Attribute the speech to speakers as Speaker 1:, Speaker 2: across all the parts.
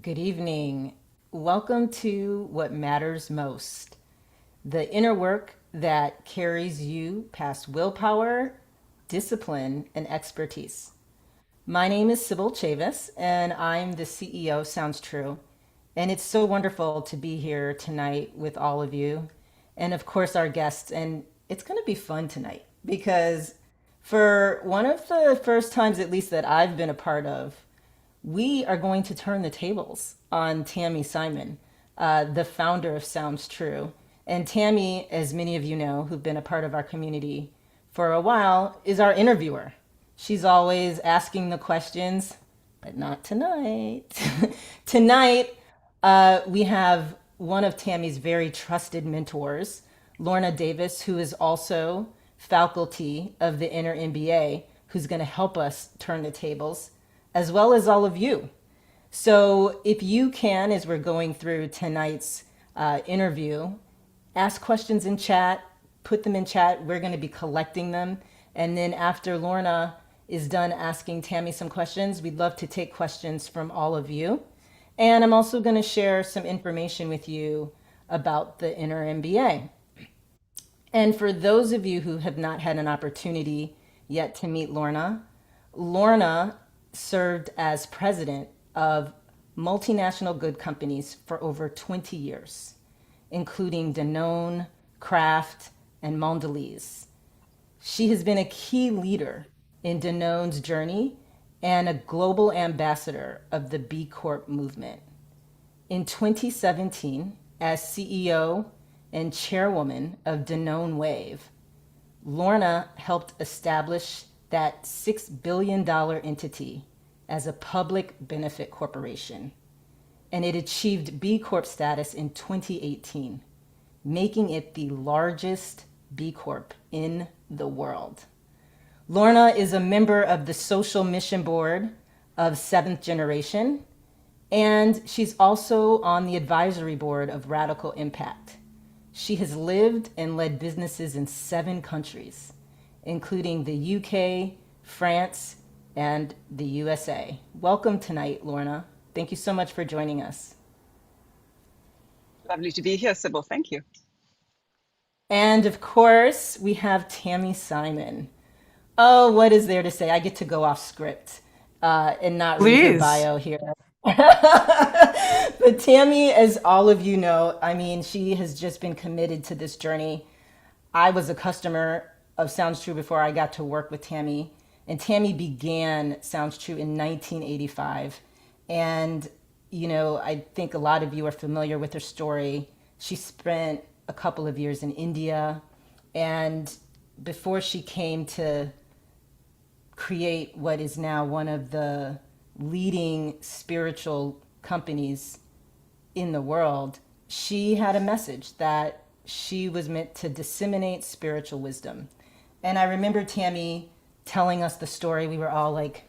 Speaker 1: Good evening. Welcome to What Matters Most, the inner work that carries you past willpower, discipline, and expertise. My name is Sybil Chavis, and I'm the CEO of Sounds True. And it's so wonderful to be here tonight with all of you, and of course, our guests. And it's going to be fun tonight because for one of the first times, at least, that I've been a part of, we are going to turn the tables on Tami Simon, the founder of Sounds True. And Tami, as many of you know who've been a part of our community for a while, is our interviewer. She's always asking the questions, but not tonight. Tonight, we have one of Tammy's very trusted mentors, Lorna Davis, who is also faculty of the InnerMBA, who's going to help us turn the tables, as well as all of you. So, if you can, as we're going through tonight's interview, ask questions in chat, put them in chat. We're going to be collecting them. And then after Lorna is done asking Tami some questions, we'd love to take questions from all of you. And I'm also going to share some information with you about the Inner MBA. And for those of you who have not had an opportunity yet to meet Lorna, Lorna served as president of multinational good companies for over 20 years, including Danone, Kraft, and Mondelez. She has been a key leader in Danone's journey and a global ambassador of the B Corp movement. In 2017, as CEO and chairwoman of Danone Wave, Lorna helped establish that $6 billion entity as a public benefit corporation, and it achieved B Corp status in 2018, making it the largest B Corp in the world. Lorna is a member of the social mission board of Seventh Generation, and she's also on the advisory board of Radical Impact. She has lived and led businesses in 7 countries, including the UK, France, and the USA. Welcome tonight, Lorna. Thank you so much for joining us.
Speaker 2: Lovely to be here, Sybil. Thank you.
Speaker 1: And of course, we have Tami Simon. Oh, what is there to say? I get to go off script and not read her
Speaker 3: Please.
Speaker 1: bio here. But Tami, as all of you know, I mean, she has just been committed to this journey. I was a customer of Sounds True before I got to work with Tami. And Tami began Sounds True in 1985. And, I think a lot of you are familiar with her story. She spent a couple of years in India. And before she came to create what is now one of the leading spiritual companies in the world, she had a message that she was meant to disseminate spiritual wisdom. And I remember Tami telling us the story. We were all like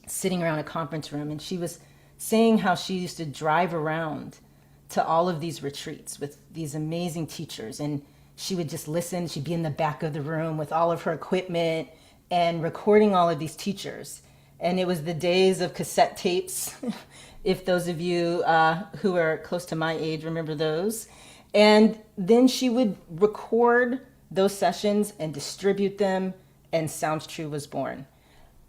Speaker 1: sitting around a conference room, and she was saying how she used to drive around to all of these retreats with these amazing teachers. And she would just listen. She'd be in the back of the room with all of her equipment and recording all of these teachers. And it was the days of cassette tapes, if those of you who are close to my age remember those. And then she would record those sessions and distribute them, and Sounds True was born.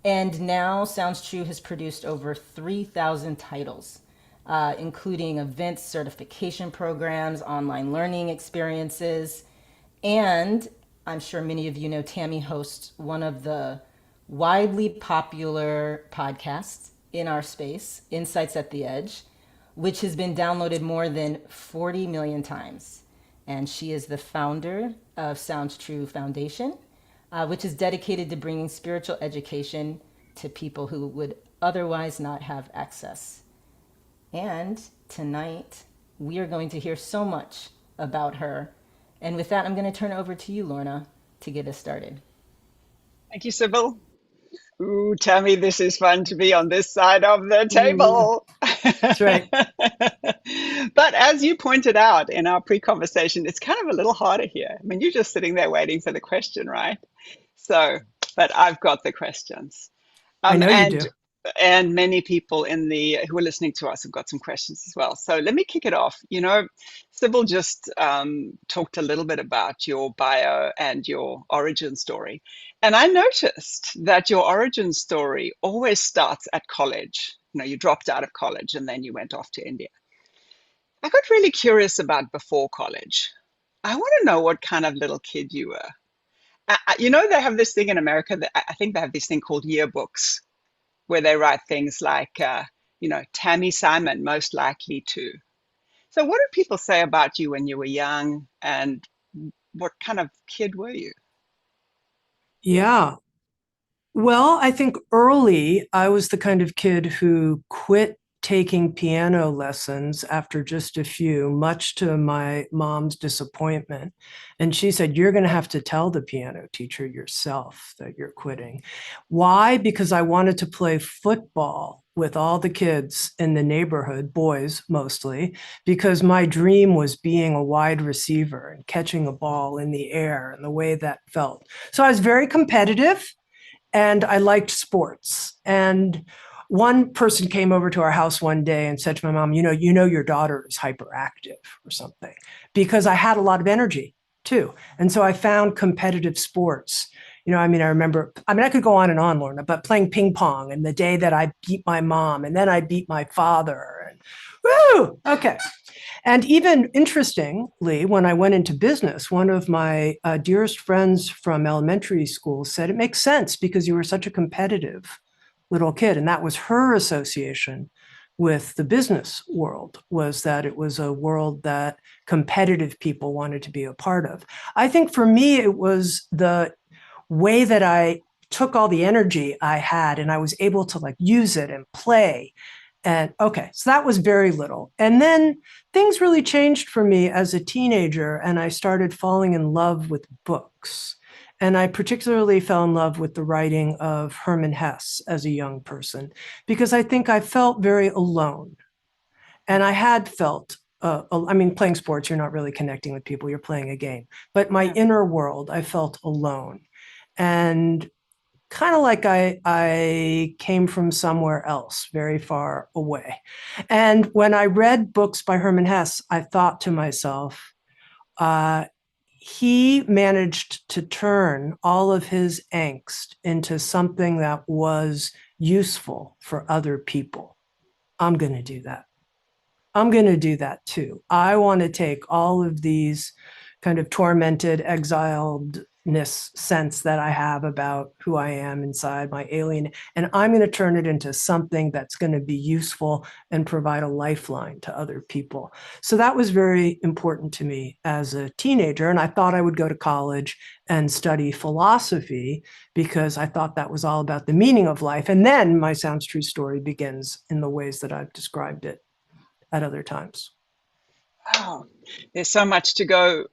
Speaker 1: And now Sounds True has produced over 3,000 titles, including events, certification programs, online learning experiences. And I'm sure many of you know Tami hosts one of the widely popular podcasts in our space, Insights at the Edge, which has been downloaded more than 40 million times. And she is the founder of Sounds True Foundation, which is dedicated to bringing spiritual education to people who would otherwise not have access. And tonight, we are going to hear so much about her. And with that, I'm going to turn it over to you, Lorna, to get us started.
Speaker 2: Thank you, Sybil. Ooh, Tammy, this is fun to be on this side of the
Speaker 3: Ooh,
Speaker 2: table.
Speaker 3: that's right.
Speaker 2: But as you pointed out in our pre-conversation, it's kind of a little harder here. I mean, you're just sitting there waiting for the question, right? So, but I've got the questions.
Speaker 3: I know you
Speaker 2: And
Speaker 3: do.
Speaker 2: And many people in the who are listening to us have got some questions as well. So let me kick it off. Sybil just talked a little bit about your bio and your origin story. And I noticed that your origin story always starts at college. You dropped out of college and then you went off to India. I got really curious about before college. I want to know what kind of little kid you were. They have this thing in America that I think they have this thing called yearbooks where they write things like, Tami Simon, most likely to. So, what do people say about you when you were young, and what kind of kid were you?
Speaker 3: Yeah. Well, I think early I was the kind of kid who quit taking piano lessons after just a few, much to my mom's disappointment. And she said, "You're going to have to tell the piano teacher yourself that you're quitting." Why? Because I wanted to play football with all the kids in the neighborhood, boys mostly, because my dream was being a wide receiver and catching a ball in the air and the way that felt. So I was very competitive and I liked sports. And one person came over to our house one day and said to my mom, your daughter is hyperactive or something, because I had a lot of energy too. And so I found competitive sports. I remember, I could go on and on, Lorna, but playing ping pong and the day that I beat my mom and then I beat my father and woo, okay. And even interestingly, when I went into business, one of my dearest friends from elementary school said, "It makes sense because you were such a competitive little kid." And that was her association with the business world, was that it was a world that competitive people wanted to be a part of. I think for me, it was the way that I took all the energy I had and I was able to use it and play. And okay, so that was very little. And then things really changed for me as a teenager, and I started falling in love with books. And I particularly fell in love with the writing of Hermann Hesse as a young person, because I think I felt very alone. And I had felt, playing sports, you're not really connecting with people, you're playing a game. But my
Speaker 2: Yeah.
Speaker 3: inner world, I felt alone. And kind of like I came from somewhere else, very far away. And when I read books by Hermann Hesse, I thought to myself, he managed to turn all of his angst into something that was useful for other people. I'm going to do that. I'm going to do that too. I want to take all of these kind of tormented, exiledness sense that I have about who I am inside, my alien, and I'm going to turn it into something that's going to be useful and provide a lifeline to other people. So that was very important to me as a teenager. And I thought I would go to college and study philosophy because I thought that was all about the meaning of life. And then my Sounds True story begins in the ways that I've described it at other times.
Speaker 2: Oh, there's so much to go.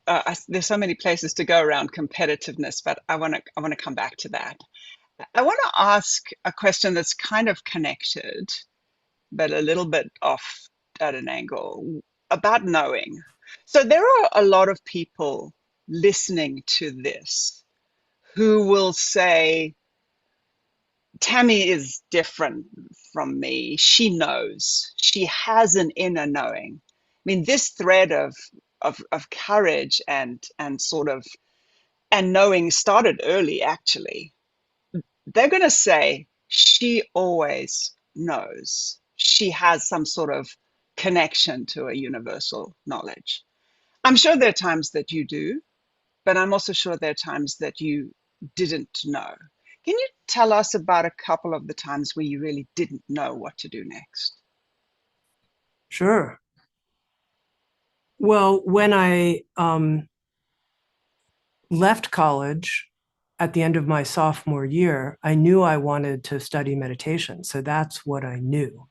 Speaker 2: There's so many places to go around competitiveness, but I want to come back to that. I want to ask a question that's kind of connected, but a little bit off at an angle about knowing. So there are a lot of people listening to this who will say, Tami is different from me. She knows. She has an inner knowing. I mean, this thread of courage and sort of and knowing started early, actually. They're going to say she always knows. She has some sort of connection to a universal knowledge. I'm sure there are times that you do, but I'm also sure there are times that you didn't know. Can you tell us about a couple of the times where you really didn't know what to do next?
Speaker 3: Sure. Well, when I left college at the end of my sophomore year, I knew I wanted to study meditation. So that's what I knew.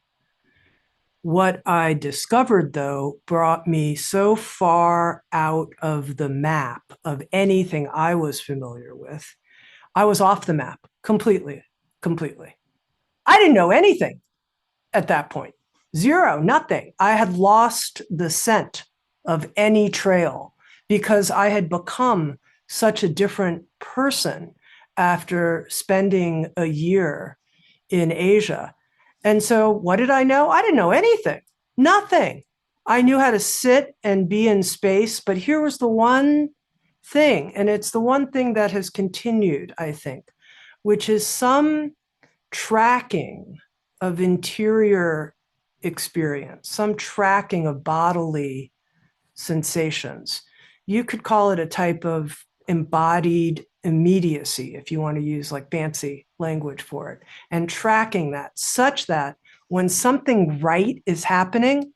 Speaker 3: What I discovered, though, brought me so far out of the map of anything I was familiar with. I was off the map completely, completely. I didn't know anything at that point. Zero, nothing. I had lost the scent of any trail because I had become such a different person after spending a year in Asia. And so what did I know? I didn't know anything, nothing. I knew how to sit and be in space, but here was the one thing, and it's the one thing that has continued, I think, which is some tracking of interior experience, some tracking of bodily sensations. You could call it a type of embodied immediacy, if you want to use like fancy language for it, and tracking that such that when something right is happening,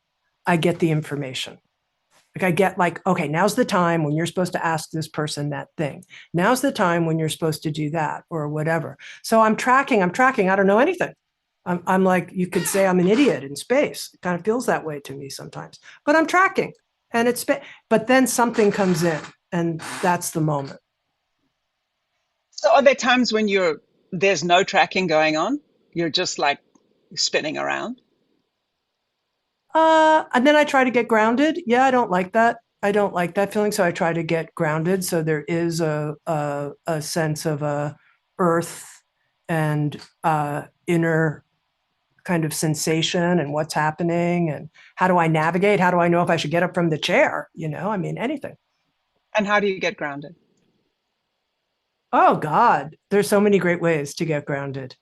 Speaker 3: I get the information. Like I get like, okay, now's the time when you're supposed to ask this person that thing. Now's the time when you're supposed to do that or whatever. So I'm tracking. I don't know anything. I'm like, you could say I'm an idiot in space. It kind of feels that way to me sometimes, but I'm tracking and but then something comes in and that's the moment.
Speaker 2: So are there times when there's no tracking going on? You're just like spinning around?
Speaker 3: And then I try to get grounded. Yeah, I don't like that. I don't like that feeling. So I try to get grounded. So there is a sense of a earth and inner kind of sensation and what's happening and how do I navigate? How do I know if I should get up from the chair? I mean, anything.
Speaker 2: And how do you get grounded?
Speaker 3: Oh God, there's so many great ways to get grounded.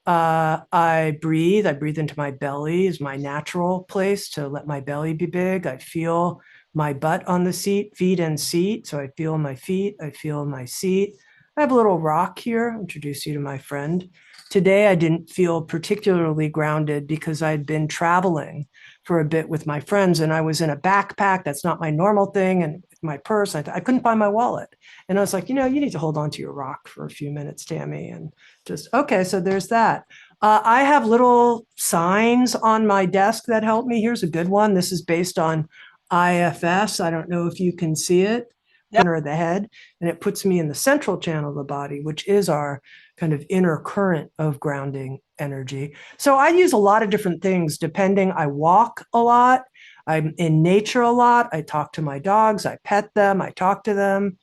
Speaker 3: I breathe into my belly is my natural place to let my belly be big. I feel my butt on the seat, feet and seat. So I feel my feet, I feel my seat. I have a little rock here. I'll introduce you to my friend. Today, I didn't feel particularly grounded because I'd been traveling for a bit with my friends and I was in a backpack. That's not my normal thing. And my purse, I couldn't find my wallet. And I was like, you need to hold on to your rock for a few minutes, Tami. And just, okay, so there's that. I have little signs on my desk that help me. Here's a good one. This is based on IFS. I don't know if you can see it.
Speaker 2: Yep.
Speaker 3: Center of the head, and it puts me in the central channel of the body, which is our kind of inner current of grounding energy. So I use a lot of different things depending. I walk a lot. I'm in nature a lot. I talk to my dogs. I pet them. I talk to them.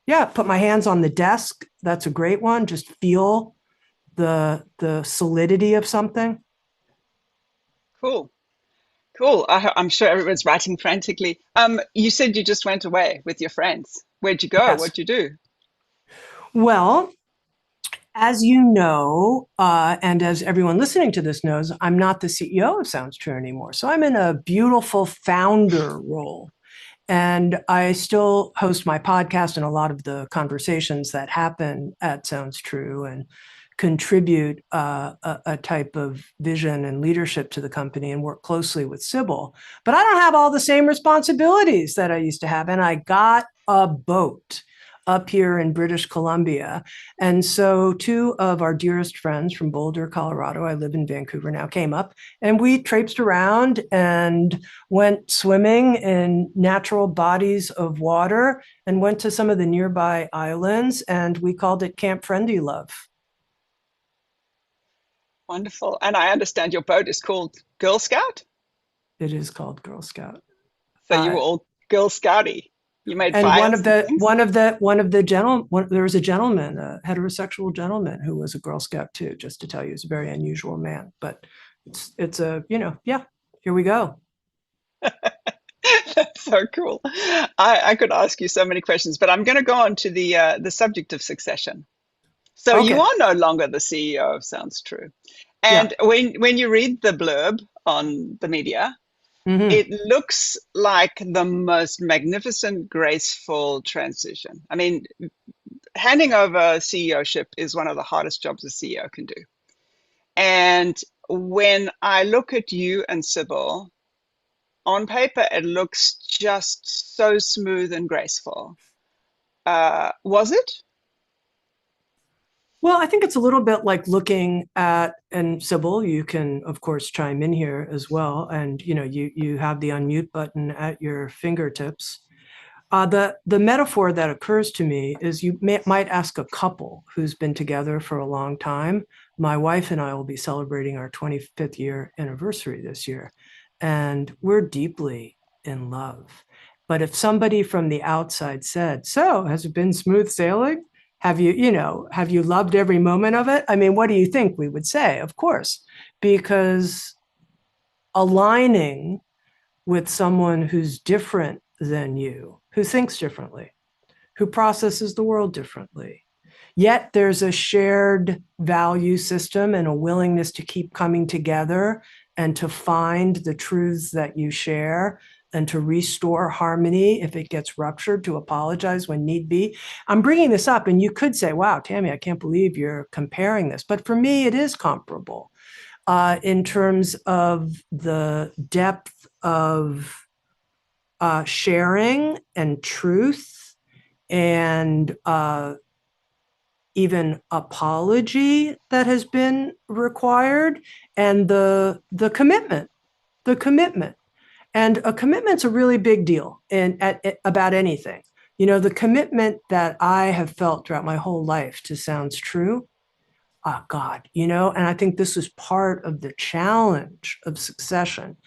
Speaker 3: Yeah, put my hands on the desk. That's a great one. Just feel the solidity of something.
Speaker 2: Cool. Cool. I'm sure everyone's writing frantically. You said you just went away with your friends. Where'd you go?
Speaker 3: Yes.
Speaker 2: What'd you do?
Speaker 3: Well, as you know, and as everyone listening to this knows, I'm not the CEO of Sounds True anymore. So I'm in a beautiful founder role. And I still host my podcast and a lot of the conversations that happen at Sounds True and contribute a type of vision and leadership to the company and work closely with Sybil. But I don't have all the same responsibilities that I used to have. And I got a boat up here in British Columbia. And so two of our dearest friends from Boulder, Colorado, I live in Vancouver now, came up and we traipsed around and went swimming in natural bodies of water and went to some of the nearby islands, and we called it Camp Friendly Love.
Speaker 2: Wonderful. And I understand your boat is called Girl Scout.
Speaker 3: It is called Girl Scout.
Speaker 2: So you were all Girl Scouty. You made
Speaker 3: And
Speaker 2: fires
Speaker 3: there was a gentleman, a heterosexual gentleman who was a Girl Scout too, just to tell you, he's a very unusual man, but it's a, yeah, here we go.
Speaker 2: That's so cool. I could ask you so many questions, but I'm going to go on to the subject of succession. So
Speaker 3: Okay.
Speaker 2: you are no longer the CEO of Sounds True. And
Speaker 3: Yeah.
Speaker 2: when you read the blurb on the media,
Speaker 3: Mm-hmm.
Speaker 2: it looks like the most magnificent, graceful transition. I mean, handing over CEOship is one of the hardest jobs a CEO can do. And when I look at you and Sybil, on paper, it looks just so smooth and graceful. Was it?
Speaker 3: Well, I think it's a little bit like looking at, and Sybil, you can of course chime in here as well. And you have the unmute button at your fingertips. The metaphor that occurs to me is you might ask a couple who's been together for a long time. My wife and I will be celebrating our 25th year anniversary this year, and we're deeply in love. But if somebody from the outside said, "So, has it been smooth sailing? Have you loved every moment of it?" I mean, what do you think we would say? Of course, because aligning with someone who's different than you, who thinks differently, who processes the world differently, yet there's a shared value system and a willingness to keep coming together and to find the truths that you share and to restore harmony if it gets ruptured, to apologize when need be. I'm bringing this up, and you could say, wow, Tami, I can't believe you're comparing this. But for me, it is comparable in terms of the depth of sharing and truth and even apology that has been required, and the commitment. And a commitment's a really big deal about anything. The commitment that I have felt throughout my whole life to Sounds True. Oh God, and I think this is part of the challenge of succession.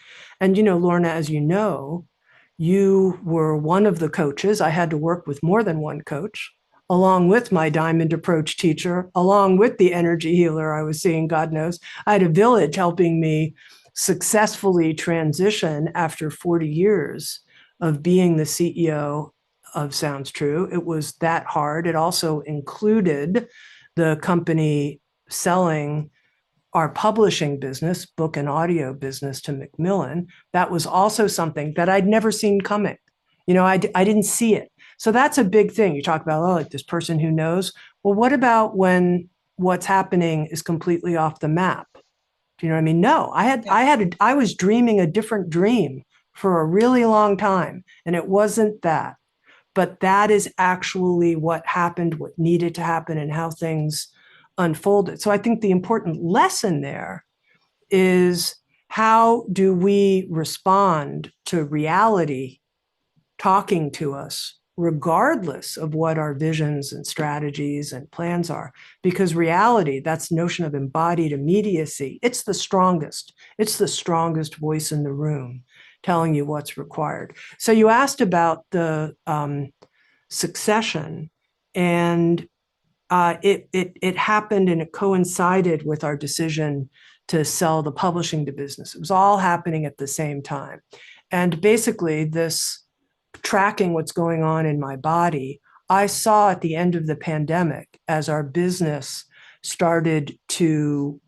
Speaker 3: And, Lorna, as you were one of the coaches. I had to work with more than one coach, along with my diamond approach teacher, along with the energy healer I was seeing, God knows. I had a village helping me successfully transition after 40 years of being the CEO of Sounds True. It was that hard. It also included the company selling our publishing business, book and audio business, to Macmillan. That was also something that I'd never seen coming. I didn't see it. So that's a big thing. You talk about, like this person who knows. Well, what about when what's happening is completely off the map? Do you know what I mean? No, I was dreaming a different dream for a really long time, and it wasn't that. But that is actually what happened, what needed to happen, and how things unfolded. So I think the important lesson there is, how do we respond to reality talking to us, regardless of what our visions and strategies and plans are? Because reality, that's notion of embodied immediacy, it's the strongest voice in the room telling you what's required. So you asked about the succession, and it happened, and it coincided with our decision to sell the publishing business. It was all happening at the same time. And basically, this tracking what's going on in my body, I saw at the end of the pandemic, as our business started to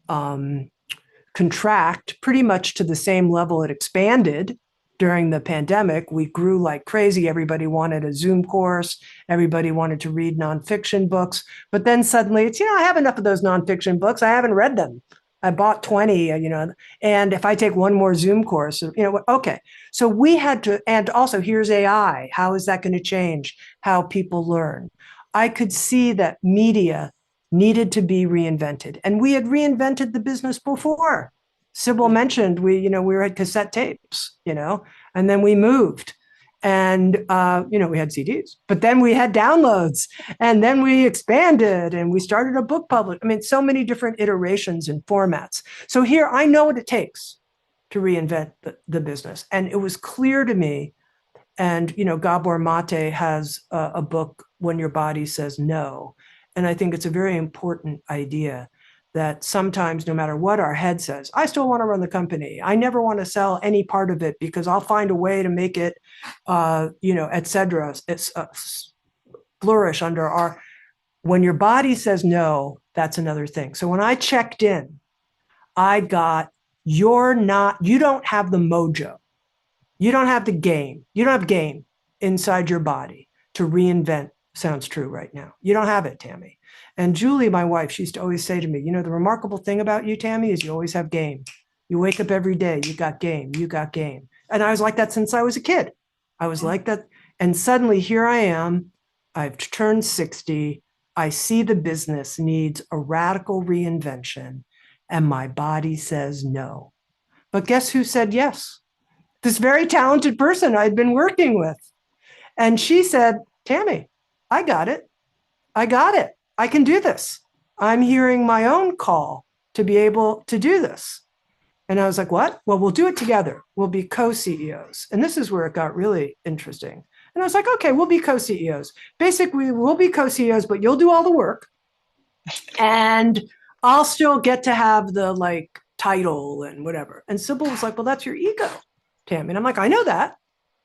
Speaker 3: contract pretty much to the same level it expanded during the pandemic. We grew like crazy. Everybody wanted a Zoom course. Everybody wanted to read nonfiction books. But then suddenly it's, I have enough of those nonfiction books. I haven't read them. I bought 20, and if I take one more Zoom course, okay. So we had to, and also here's AI. How is that going to change how people learn? I could see that media needed to be reinvented. And we had reinvented the business before. Sybil mentioned we were at cassette tapes, and then we moved, and we had CDs, but then we had downloads, and then we expanded, and we started a book publish. I mean, so many different iterations and formats. So here, I know what it takes to reinvent the business, and it was clear to me. And Gabor Mate has a book, When Your Body Says No, and I think it's a very important idea, that sometimes, no matter what our head says, I still want to run the company. I never want to sell any part of it because I'll find a way to make it, et cetera, flourish under our. When your body says no, that's another thing. So when I checked in, I got, you don't have the mojo. You don't have the game. You don't have game inside your body to reinvent Sounds True right now. You don't have it, Tami. And Julie, my wife, she used to always say to me, the remarkable thing about you, Tami, is you always have game. You wake up every day, you got game, you got game. And I was like that since I was a kid. I was like that. And suddenly here I am, I've turned 60. I see the business needs a radical reinvention, and my body says no. But guess who said yes? This very talented person I'd been working with. And she said, Tami, I got it. I can do this. I'm hearing my own call to be able to do this. And I was like, what? Well, we'll do it together. We'll be co-CEOs. And this is where it got really interesting. And I was like, okay, we'll be co-CEOs. Basically, we'll be co-CEOs, but you'll do all the work. And I'll still get to have the title and whatever. And Sybil was like, well, that's your ego, Tami. And I'm like, I know that,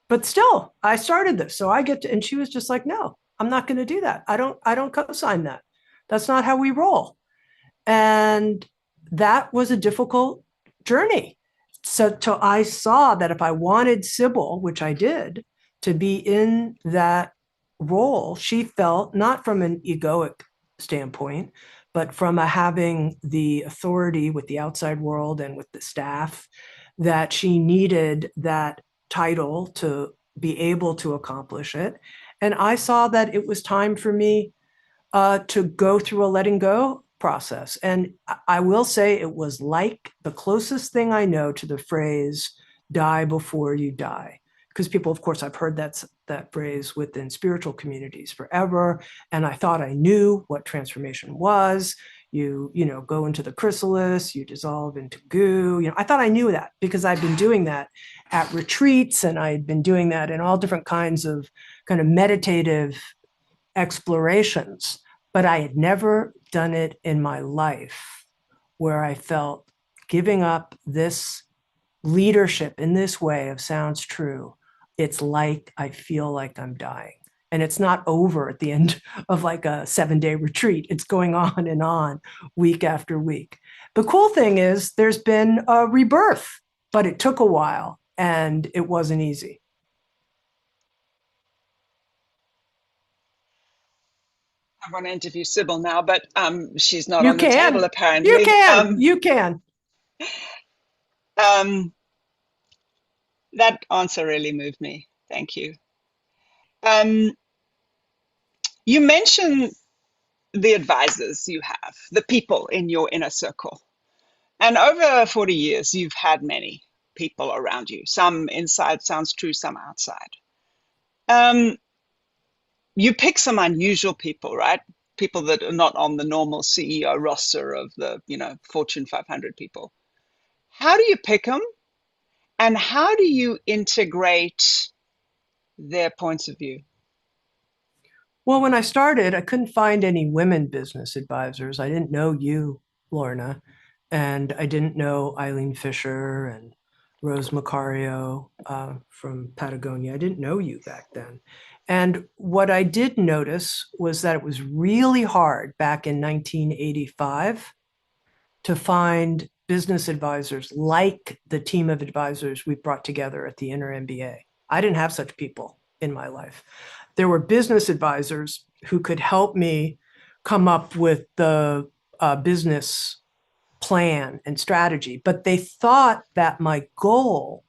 Speaker 3: but still, I started this. So I get to, and she was just like, no, I'm not going to do that. I don't co-sign that. That's not how we roll. And that was a difficult journey. So I saw that if I wanted Sybil, which I did, to be in that role, she felt not from an egoic standpoint, but from a having the authority with the outside world and with the staff, that she needed that title to be able to accomplish it. And I saw that it was time for me to go through a letting go process. And I will say it was like the closest thing I know to the phrase, die before you die. Because people, of course, I've heard that phrase within spiritual communities forever. And I thought I knew what transformation was. You go into the chrysalis, you dissolve into goo. I thought I knew that because I'd been doing that at retreats, and I'd been doing that in all different kinds of kind of meditative explorations, but I had never done it in my life where I felt giving up this leadership in this way of sounds true. It's like I feel like I'm dying. And it's not over at the end of like a 7-day retreat. It's going on week after week. The cool thing is there's been a rebirth, but it took a while and it wasn't easy.
Speaker 2: I want to interview Sybil now, but she's not
Speaker 3: You
Speaker 2: on the
Speaker 3: can.
Speaker 2: table apparently.
Speaker 3: You can. You can.
Speaker 2: That answer really moved me. Thank you. You mentioned the advisors you have, the people in your inner circle. And over 40 years, you've had many people around you, some inside, sounds true, some outside. You pick some unusual people, right? People that are not on the normal CEO roster of the, Fortune 500 people. How do you pick them? And how do you integrate their points of view?
Speaker 3: Well, when I started, I couldn't find any women business advisors. I didn't know you, Lorna, and I didn't know Eileen Fisher and Rose Macario from Patagonia. I didn't know you back then. And what I did notice was that it was really hard back in 1985 to find business advisors like the team of advisors we brought together at the InnerMBA. I didn't have such people in my life. There were business advisors who could help me come up with the business plan and strategy, but they thought that my goal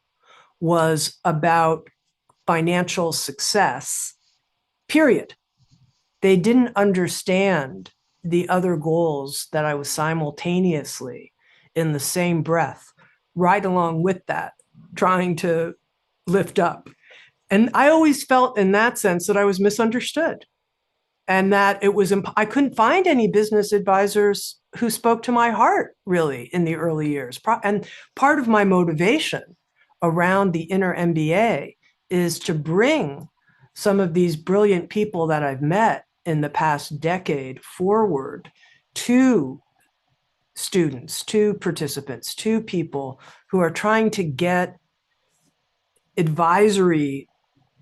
Speaker 3: was about financial success, period. They didn't understand the other goals that I was simultaneously in the same breath, right along with that, trying to lift up. And I always felt in that sense that I was misunderstood and that it was, I couldn't find any business advisors who spoke to my heart really in the early years. And part of my motivation around the InnerMBA is to bring some of these brilliant people that I've met in the past decade forward to students, to participants, to people who are trying to get advisory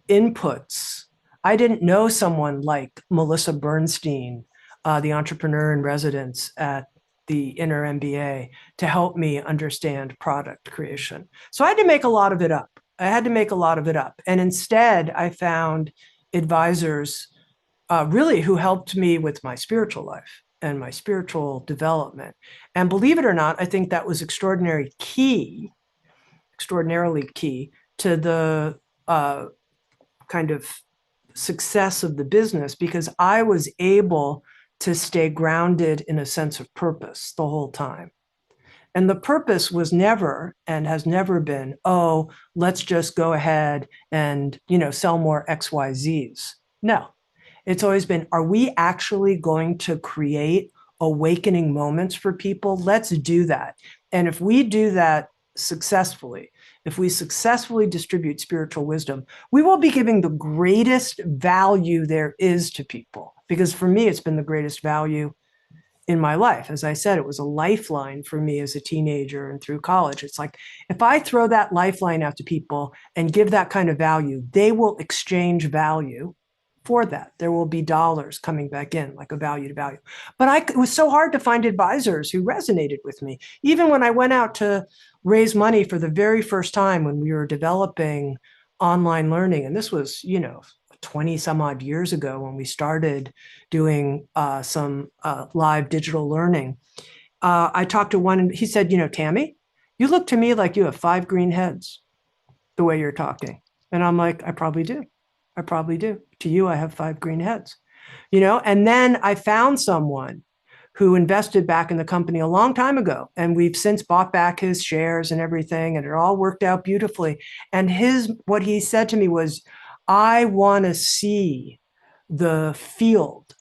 Speaker 3: inputs. I didn't know someone like Melissa Bernstein, the entrepreneur in residence at the InnerMBA, to help me understand product creation. So I had to make a lot of it up. And instead, I found advisors really who helped me with my spiritual life and my spiritual development. And believe it or not, I think that was extraordinarily key to the kind of success of the business, because I was able to stay grounded in a sense of purpose the whole time. And the purpose was never and has never been, oh, let's just go ahead and, sell more XYZs. No, it's always been, are we actually going to create awakening moments for people? Let's do that. And if we do that successfully, if we successfully distribute spiritual wisdom, we will be giving the greatest value there is to people. Because for me, it's been the greatest value in my life. As I said, it was a lifeline for me as a teenager and through college. It's like, if I throw that lifeline out to people and give that kind of value, they will exchange value for that. There will be dollars coming back in, like a value to value. But it was so hard to find advisors who resonated with me. Even when I went out to raise money for the very first time when we were developing online learning, and this was, 20 some odd years ago when we started doing some live digital learning. I talked to one and he said, Tami, you look to me like you have 5 green heads the way you're talking. And I'm like, I probably do. I probably do. To you, I have 5 green heads, and then I found someone who invested back in the company a long time ago. And we've since bought back his shares and everything. And it all worked out beautifully. And what he said to me was, I want to see the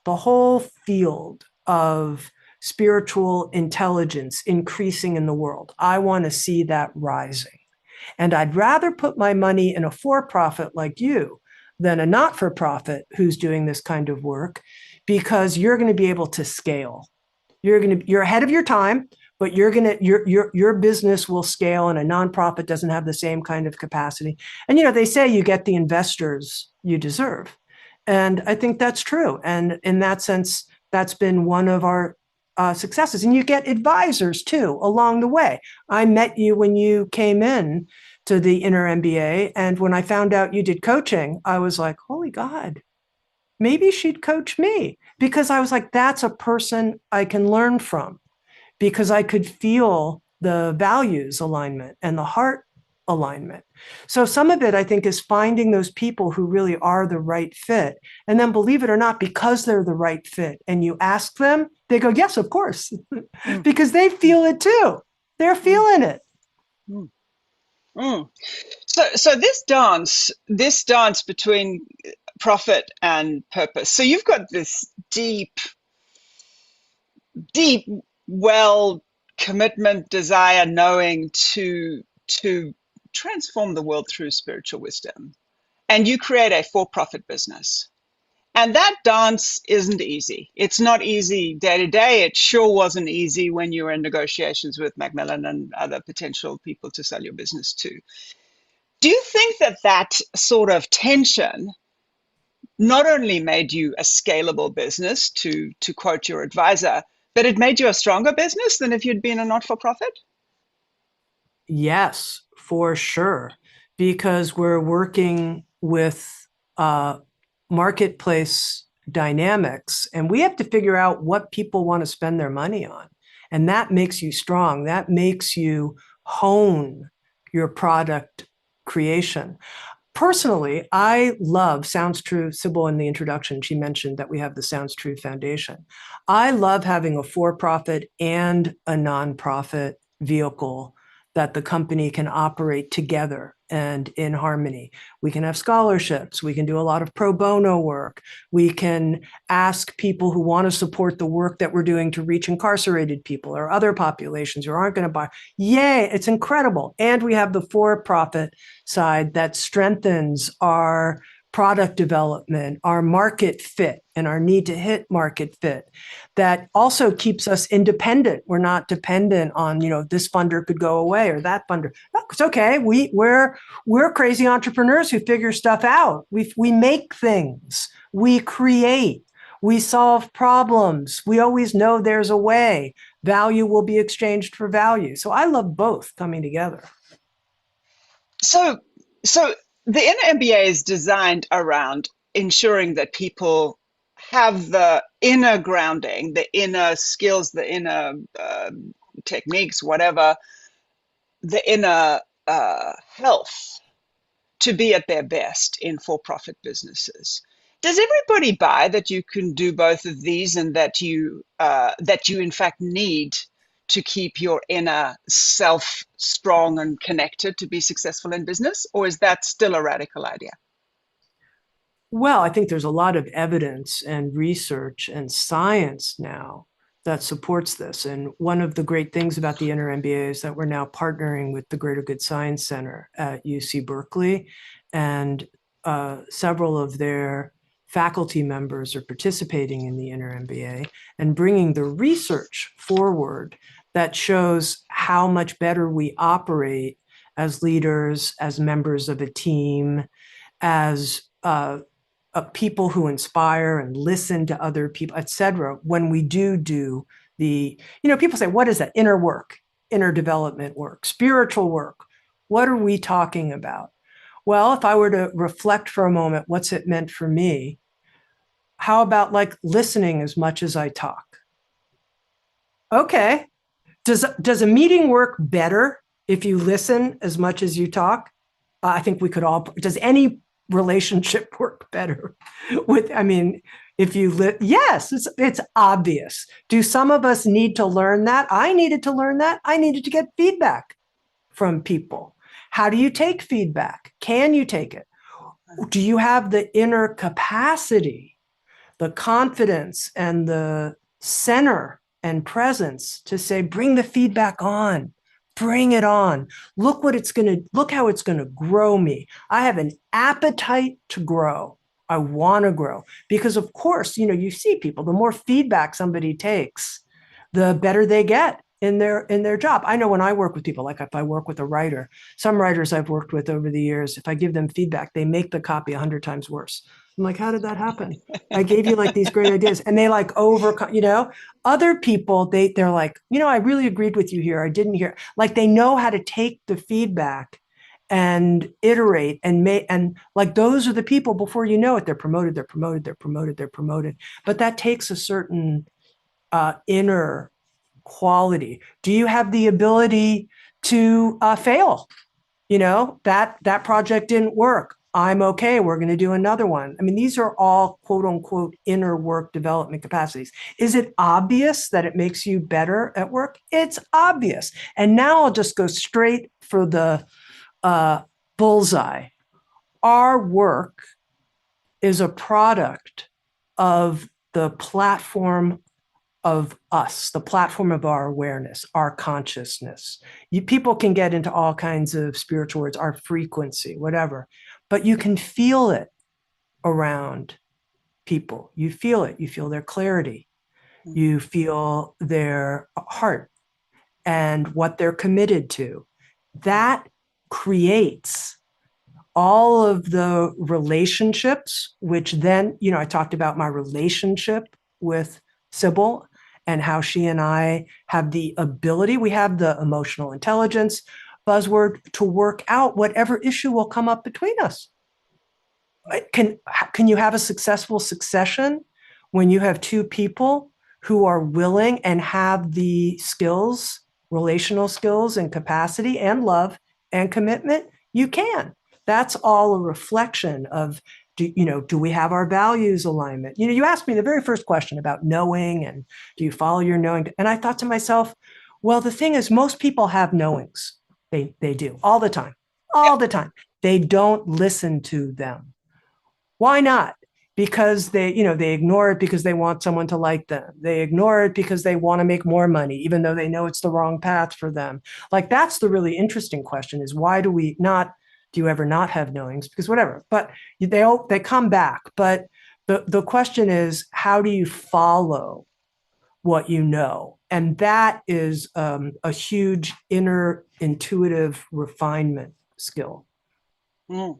Speaker 3: whole field of spiritual intelligence increasing in the world. I want to see that rising. And I'd rather put my money in a for-profit like you than a not-for-profit who's doing this kind of work, because you're going to be able to scale. You're ahead of your time, but your business will scale, and a nonprofit doesn't have the same kind of capacity. And they say you get the investors you deserve. And I think that's true. And in that sense, that's been one of our successes. And you get advisors too along the way. I met you when you came in to the InnerMBA. And when I found out you did coaching, I was like, holy God, maybe she'd coach me, because I was like, that's a person I can learn from, because I could feel the values alignment and the heart alignment. So some of it, I think, is finding those people who really are the right fit. And then, believe it or not, because they're the right fit and you ask them, they go, yes, of course, because they feel it too. They're feeling it.
Speaker 2: Mm. Mm. So this dance between profit and purpose. So you've got this deep, well, commitment, desire, knowing to transform the world through spiritual wisdom, and you create a for-profit business. And that dance isn't easy. It's not easy day to day. It sure wasn't easy when you were in negotiations with Macmillan and other potential people to sell your business to. Do you think that sort of tension not only made you a scalable business, to quote your advisor, but it made you a stronger business than if you'd been a not-for-profit?
Speaker 3: Yes, for sure, because we're working with marketplace dynamics, and we have to figure out what people want to spend their money on. And that makes you strong. That makes you hone your product creation. Personally, I love Sounds True. Sybil, in the introduction, she mentioned that we have the Sounds True Foundation. I love having a for-profit and a nonprofit vehicle that the company can operate together and in harmony. We can have scholarships. We can do a lot of pro bono work. We can ask people who want to support the work that we're doing to reach incarcerated people or other populations who aren't going to buy. Yay, it's incredible. And we have the for-profit side that strengthens our product development, our market fit, and our need to hit market fit. That also keeps us independent. We're not dependent on, this funder could go away or that funder. No, it's okay. We're crazy entrepreneurs who figure stuff out. We make things. We create. We solve problems. We always know there's a way. Value will be exchanged for value. So I love both coming together.
Speaker 2: So the InnerMBA is designed around ensuring that people have the inner grounding, the inner skills, the inner techniques, whatever, the inner health to be at their best in for-profit businesses. Does everybody buy that you can do both of these, and that you in fact need to keep your inner self strong and connected to be successful in business? Or is that still a radical idea?
Speaker 3: Well, I think there's a lot of evidence and research and science now that supports this. And one of the great things about the InnerMBA is that we're now partnering with the Greater Good Science Center at UC Berkeley, and several of their faculty members are participating in the InnerMBA and bringing the research forward that shows how much better we operate as leaders, as members of a team, as people who inspire and listen to other people, etc. When we do the, people say, what is that? Inner work, inner development work, spiritual work. What are we talking about? Well, if I were to reflect for a moment, what's it meant for me? How about like listening as much as I talk? Okay. Does a meeting work better if you listen as much as you talk? I think we could all, does any relationship work better with, if you yes, it's obvious. Do some of us need to learn that? I needed to learn that. I needed to get feedback from people. How do you take feedback? Can you take it? Do you have the inner capacity, the confidence and the center and presence to say, bring the feedback on, bring it on. Look how it's going to grow me. I have an appetite to grow. I want to grow because of course, you see people, the more feedback somebody takes, the better they get in their job. I know when I work with people, like if I work with a writer, some writers I've worked with over the years, if I give them feedback, they make the copy 100 times worse. I'm like, how did that happen? I gave you like these great ideas, and they like other people, they're like, I really agreed with you here. I didn't hear, like they know how to take the feedback and iterate and make, and like those are the people before you know it, they're promoted. But that takes a certain inner quality. Do you have the ability to fail? That project didn't work. I'm okay. We're going to do another one. These are all quote unquote inner work development capacities. Is it obvious that it makes you better at work? It's obvious. And now I'll just go straight for the bullseye. Our work is a product of the platform of us, the platform of our awareness, our consciousness. People can get into all kinds of spiritual words, our frequency, whatever, but you can feel it around people. You feel it. You feel their clarity. You feel their heart and what they're committed to. That creates all of the relationships, which then, I talked about my relationship with Sybil and how she and I have the ability, we have the emotional intelligence buzzword to work out whatever issue will come up between us. Can you have a successful succession when you have two people who are willing and have the skills, relational skills and capacity and love and commitment? You can. That's all a reflection of, do we have our values alignment? You asked me the very first question about knowing and do you follow your knowing? And I thought to myself, well, the thing is, most people have knowings. They do all the time, the time. They don't listen to them. Why not? Because they ignore it because they want someone to like them. They ignore it because they want to make more money, even though they know it's the wrong path for them. Like, that's the really interesting question is, why do we not, do you ever not have knowings? Because whatever, but they come back. But the question is, how do you follow what you know? And that is a huge inner intuitive refinement skill.
Speaker 2: Mm.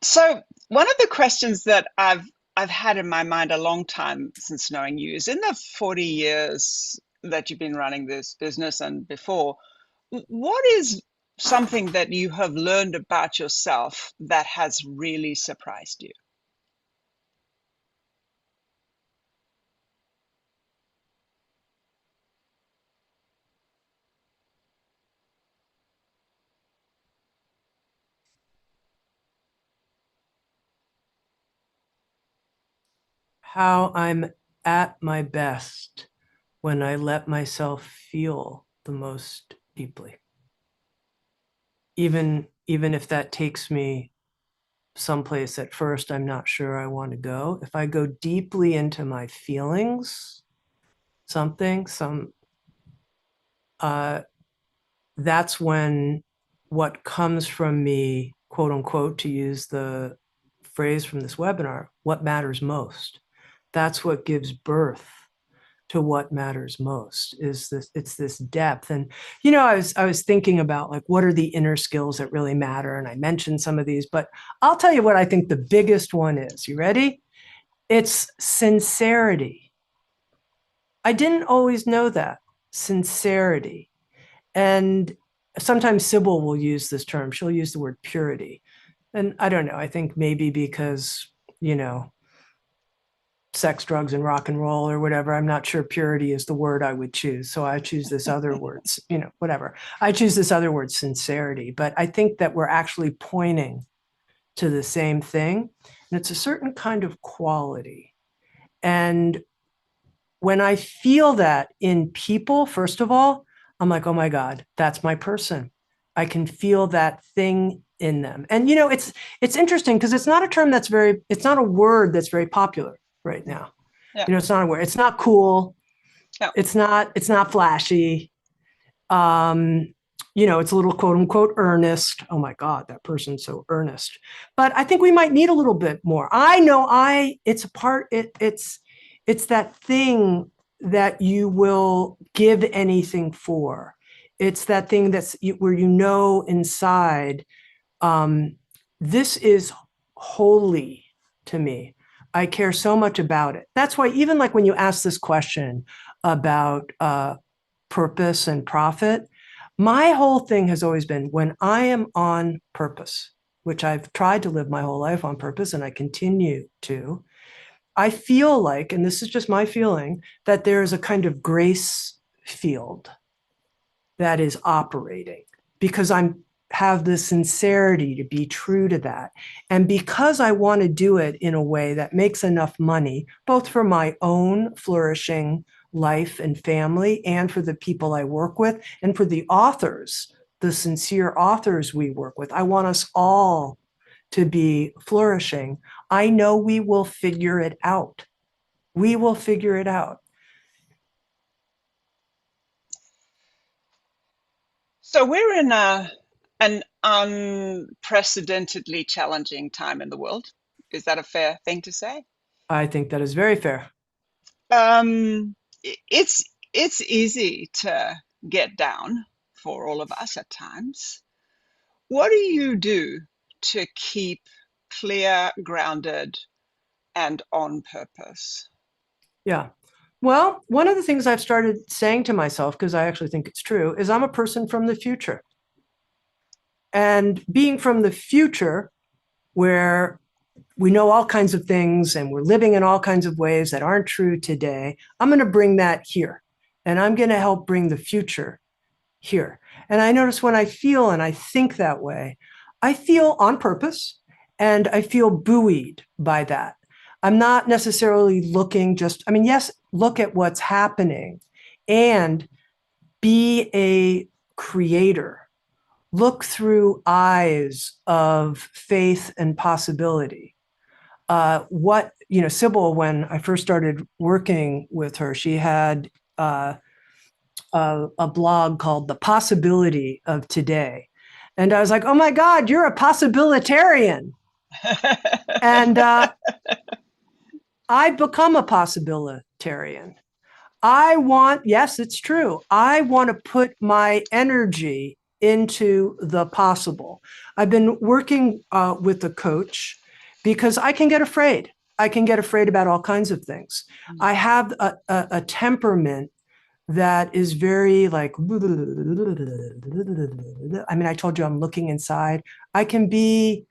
Speaker 2: So one of the questions that I've had in my mind a long time since knowing you is, in the 40 years that you've been running this business and before, what is something that you have learned about yourself that has really surprised you?
Speaker 3: How I'm at my best when I let myself feel the most deeply. Even if that takes me someplace at first I'm not sure I want to go. If I go deeply into my feelings, that's when what comes from me, quote unquote, to use the phrase from this webinar, what matters most. That's what gives birth to what matters most, is this, it's this depth. And, you know, I was thinking about like, what are the inner skills that really matter? And I mentioned some of these, but I'll tell you what I think the biggest one is. You ready? It's sincerity. I didn't always know that. Sincerity. And sometimes Sybil will use this term. She'll use the word purity. And I don't know, I think maybe because, you know, sex, drugs, and rock and roll or whatever. I'm not sure purity is the word I would choose. So I choose this other word, you know, whatever. I choose this other word, sincerity. But I think that we're actually pointing to the same thing. And it's a certain kind of quality. And when I feel that in people, first of all, I'm like, oh my God, that's my person. I can feel that thing in them. And, you know, it's interesting because it's not a term that's very, it's not a word that's very popular right now.
Speaker 2: Yeah.
Speaker 3: You know, it's not a word. It's not cool.
Speaker 2: Yeah.
Speaker 3: It's not flashy. You know, it's a little quote unquote earnest. Oh my God, that person's so earnest. But I think we might need a little bit more. I know it's a part, it's that thing that you will give anything for. It's that thing where you know inside, this is holy to me. I care so much about it. That's why even like when you ask this question about purpose and profit, my whole thing has always been when I am on purpose, which I've tried to live my whole life on purpose and I continue to, I feel like, and this is just my feeling, that there is a kind of grace field that is operating because I'm have the sincerity to be true to that. And because I want to do it in a way that makes enough money, both for my own flourishing life and family and for the people I work with and for the authors, the sincere authors we work with, I want us all to be flourishing. I know we will figure it out. We will figure it out.
Speaker 2: So we're in an unprecedentedly challenging time in the world. Is that a fair thing to say?
Speaker 3: I think that is very fair.
Speaker 2: It's easy to get down for all of us at times. What do you do to keep clear, grounded, and on purpose?
Speaker 3: Yeah. Well, one of the things I've started saying to myself, because I actually think it's true, is I'm a person from the future. And being from the future, where we know all kinds of things and we're living in all kinds of ways that aren't true today, I'm going to bring that here. And I'm going to help bring the future here. And I notice when I feel and I think that way, I feel on purpose and I feel buoyed by that. I'm not necessarily looking just, I mean, yes, look at what's happening and be a creator. Look through eyes of faith and possibility. What, you know, Sybil, when I first started working with her, she had a blog called The Possibility of Today. And I was like, oh my God, you're a possibilitarian. And I've become a possibilitarian. Yes, it's true. I want to put my energy into the possible. I've been working with a coach because I can get afraid. I can get afraid about all kinds of things. I have a temperament that is very like, I mean, I told you I'm looking inside. I can be,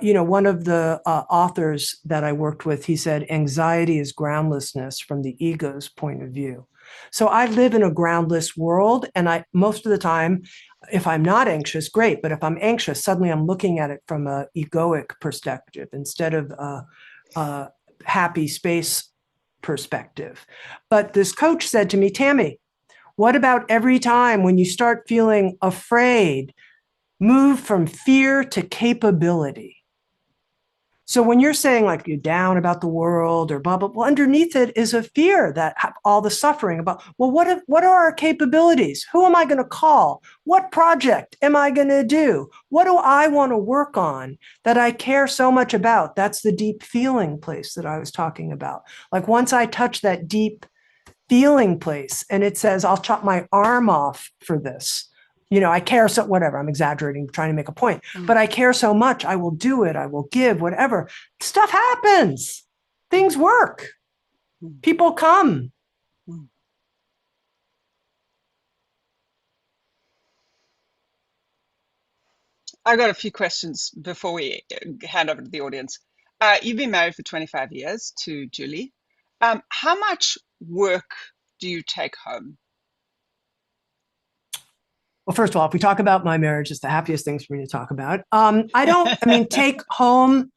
Speaker 3: you know, one of the authors that I worked with, he said, anxiety is groundlessness from the ego's point of view. So I live in a groundless world. And most of the time, if I'm not anxious, great. But if I'm anxious, suddenly I'm looking at it from an egoic perspective instead of a happy space perspective. But this coach said to me, Tami, what about every time when you start feeling afraid, move from fear to capability? So when you're saying like you're down about the world or blah, blah, blah, underneath it is a fear that all the suffering about, well, what are our capabilities? Who am I going to call? What project am I going to do? What do I want to work on that I care so much about? That's the deep feeling place that I was talking about. Like once I touch that deep feeling place and it says, I'll chop my arm off for this. I care so, whatever, I'm exaggerating, trying to make a point, but I care so much, I will do it, I will give, whatever. Stuff happens. Things work. People come.
Speaker 2: I got a few questions before we hand over to the audience. You've been married for 25 years to Julie. How much work do you take home?
Speaker 3: Well, first of all, if we talk about my marriage, it's the happiest things for me to talk about. Take home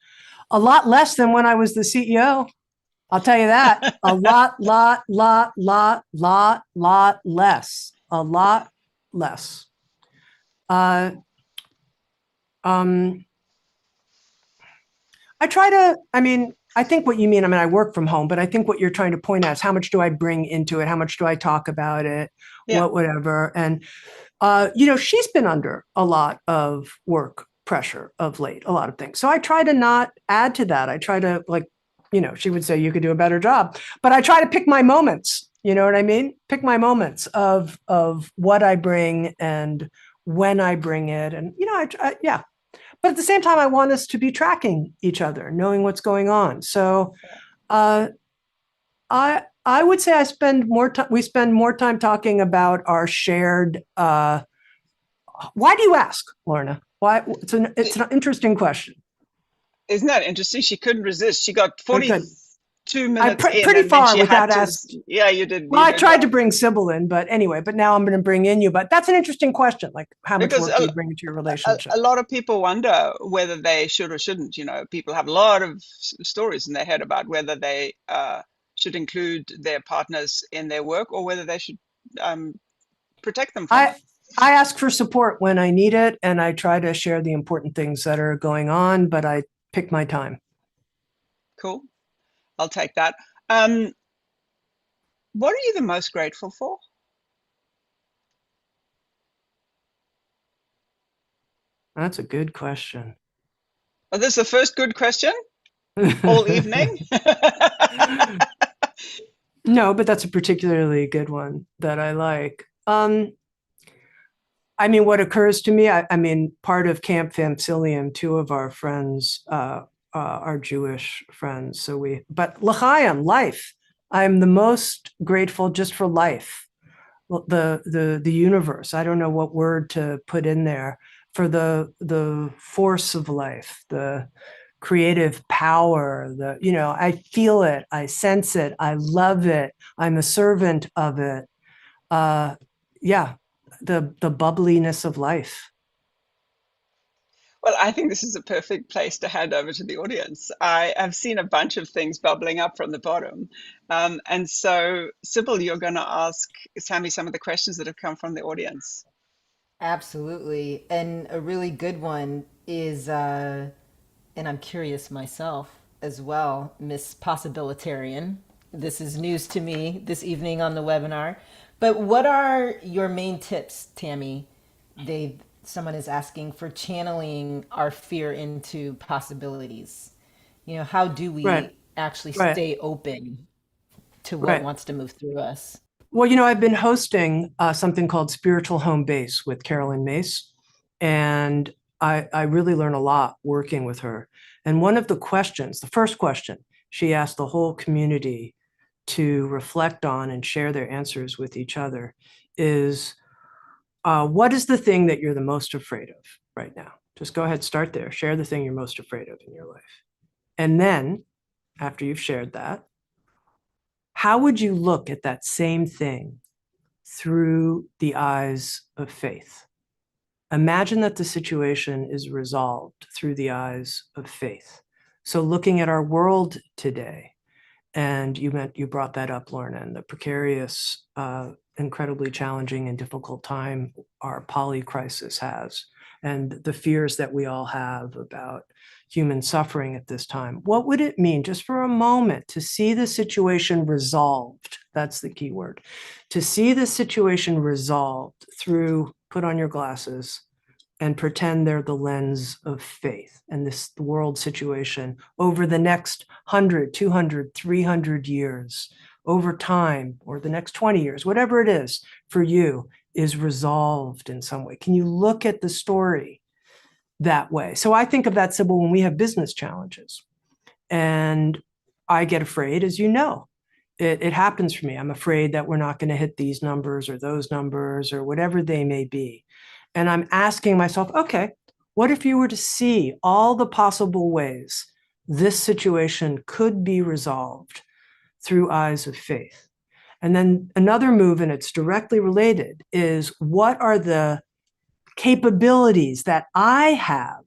Speaker 3: a lot less than when I was the CEO. I'll tell you that. A lot less. A lot less. I try to, I think what you mean, I work from home, but I think what you're trying to point at is how much do I bring into it? How much do I talk about it?
Speaker 2: Yeah.
Speaker 3: Whatever. And, she's been under a lot of work pressure of late, a lot of things. So I try to not add to that. I try to she would say you could do a better job, but I try to pick my moments. You know what I mean? Pick my moments of what I bring and when I bring it. And, yeah. But at the same time, I want us to be tracking each other, knowing what's going on. So I would say we spend more time talking about our shared, why do you ask, Lorna? Why? It's an interesting question.
Speaker 2: Isn't that interesting? She couldn't resist. She got 42 minutes in.
Speaker 3: Pretty far without asking.
Speaker 2: Yeah, you did.
Speaker 3: Well, I tried to bring Sybil in, but anyway, but now I'm going to bring in you. But that's an interesting question. Like how much work do you bring into your relationship?
Speaker 2: A lot of people wonder whether they should or shouldn't. People have a lot of stories in their head about whether they should include their partners in their work or whether they should protect them from it.
Speaker 3: I ask for support when I need it, and I try to share the important things that are going on, but I pick my time.
Speaker 2: Cool. I'll take that. What are you the most grateful for?
Speaker 3: That's a good question.
Speaker 2: Oh, this is the first good question all evening?
Speaker 3: No, but that's a particularly good one that I like. What occurs to me, part of Camp Famsilium, two of our friends are Jewish friends. But l'chaim, life. I'm the most grateful just for life, the universe. I don't know what word to put in there for the force of life, the creative power, I feel it, I sense it, I love it, I'm a servant of it. Yeah, the bubbliness of life.
Speaker 2: Well, I think this is a perfect place to hand over to the audience. I have seen a bunch of things bubbling up from the bottom. And so, Sybil, you're going to ask Tami some of the questions that have come from the audience.
Speaker 1: Absolutely. And a really good one is, and I'm curious myself as well, Miss Possibilitarian. This is news to me this evening on the webinar. But what are your main tips, Tami? Someone is asking for channeling our fear into possibilities. How do we actually stay open to what wants to move through us?
Speaker 3: Well, I've been hosting something called Spiritual Home Base with Carolyn Mace, and I really learn a lot working with her. And one of the questions, the first question, she asked the whole community to reflect on and share their answers with each other is, what is the thing that you're the most afraid of right now? Just go ahead, start there. Share the thing you're most afraid of in your life. And then, after you've shared that, how would you look at that same thing through the eyes of faith? Imagine that the situation is resolved through the eyes of faith. So looking at our world today, and you brought that up, Lorna, and the precarious, incredibly challenging and difficult time our poly crisis has and the fears that we all have about human suffering at this time. What would it mean, just for a moment, to see the situation resolved? That's the key word. To see the situation resolved through, put on your glasses, and pretend they're the lens of faith and this world situation over the next 100, 200, 300 years, over time, or the next 20 years, whatever it is for you, is resolved in some way. Can you look at the story that way? So I think of that, Sybil, when we have business challenges. And I get afraid, as you know. It happens for me. I'm afraid that we're not going to hit these numbers or those numbers or whatever they may be. And I'm asking myself, okay, what if you were to see all the possible ways this situation could be resolved through eyes of faith? And then another move, and it's directly related, is what are the capabilities that I have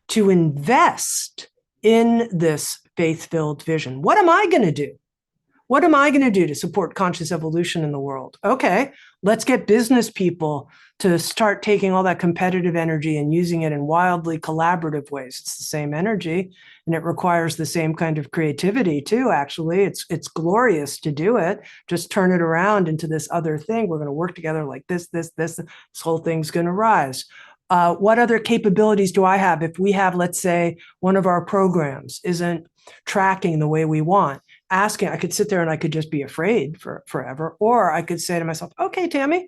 Speaker 3: to invest in this faith-filled vision? What am I going to do? What am I going to do to support conscious evolution in the world? Okay, let's get business people to start taking all that competitive energy and using it in wildly collaborative ways. It's the same energy, and it requires the same kind of creativity too, actually. It's glorious to do it. Just turn it around into this other thing. We're going to work together like this. This whole thing's going to rise. What other capabilities do I have if we have, let's say, one of our programs isn't tracking the way we want? Asking, I could sit there and I could just be afraid for forever, or I could say to myself, okay, Tami,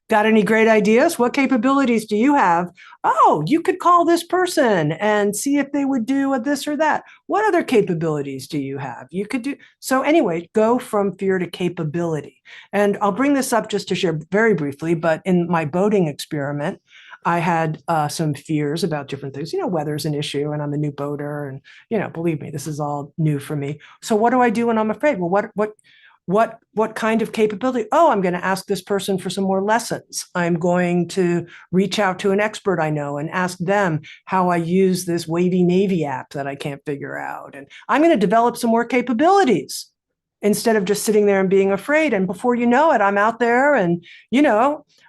Speaker 3: got any great ideas? What capabilities do you have? Oh, you could call this person and see if they would do this or that. What other capabilities do you have? You could do. So anyway, go from fear to capability. And I'll bring this up just to share very briefly, but in my boating experiment, I had some fears about different things. Weather's an issue, and I'm a new boater, and believe me, this is all new for me. So what do I do when I'm afraid? Well, what kind of capability? Oh, I'm going to ask this person for some more lessons. I'm going to reach out to an expert I know and ask them how I use this Wavy Navy app that I can't figure out, and I'm going to develop some more capabilities instead of just sitting there and being afraid. And before you know it, I'm out there, and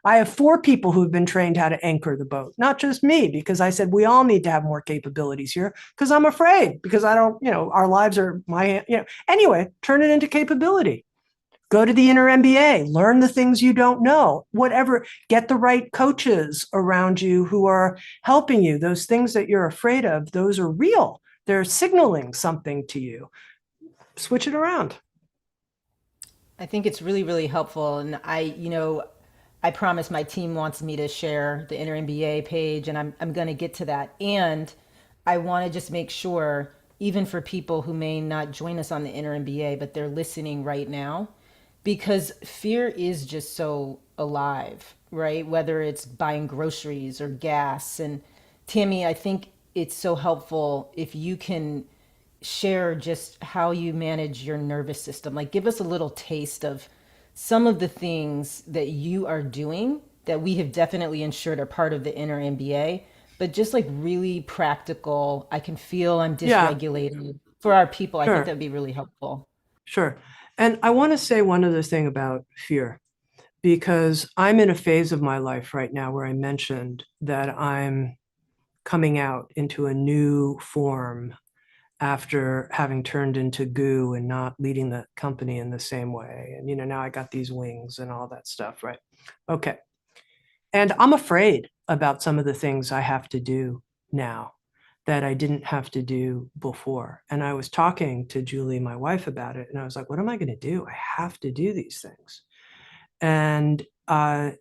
Speaker 3: I have 4 people who've been trained how to anchor the boat, not just me, because I said we all need to have more capabilities here, because I'm afraid, because I don't, our lives are anyway, turn it into capability. Go to the InnerMBA, learn the things you don't know, whatever, get the right coaches around you who are helping you. Those things that you're afraid of, those are real. They're signaling something to you. Switch it around.
Speaker 1: I think it's really, really helpful. And I promise my team wants me to share the InnerMBA page, and I'm going to get to that. And I want to just make sure, even for people who may not join us on the InnerMBA, but they're listening right now, because fear is just so alive, right? Whether it's buying groceries or gas. And Tami, I think it's so helpful if you can share just how you manage your nervous system. Like, give us a little taste of some of the things that you are doing that we have definitely ensured are part of the InnerMBA, but just like really practical. I can feel I'm
Speaker 3: Yeah,
Speaker 1: dysregulated for our people. I think
Speaker 3: sure,
Speaker 1: that'd be really helpful.
Speaker 3: sure. And I want to say one other thing about fear, because I'm in a phase of my life right now where I mentioned that I'm coming out into a new form after having turned into goo and not leading the company in the same way. And, now I got these wings and all that stuff, right? Okay. And I'm afraid about some of the things I have to do now that I didn't have to do before. And I was talking to Julie, my wife, about it. And I was like, what am I going to do? I have to do these things. And there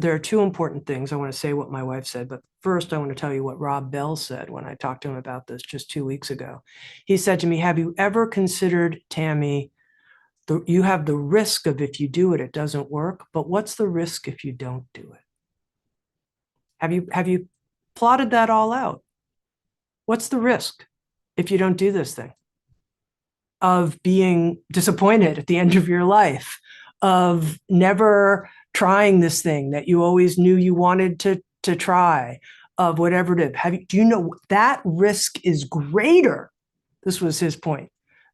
Speaker 3: are 2 important things. I want to say what my wife said, but first I want to tell you what Rob Bell said when I talked to him about this just 2 weeks ago. He said to me, have you ever considered, Tami, you have the risk of if you do it, it doesn't work, but what's the risk if you don't do it? Have you plotted that all out? What's the risk if you don't do this thing? Of being disappointed at the end of your life, of never trying this thing that you always knew you wanted to try, of whatever it is. Do you know that risk is greater? This was his point,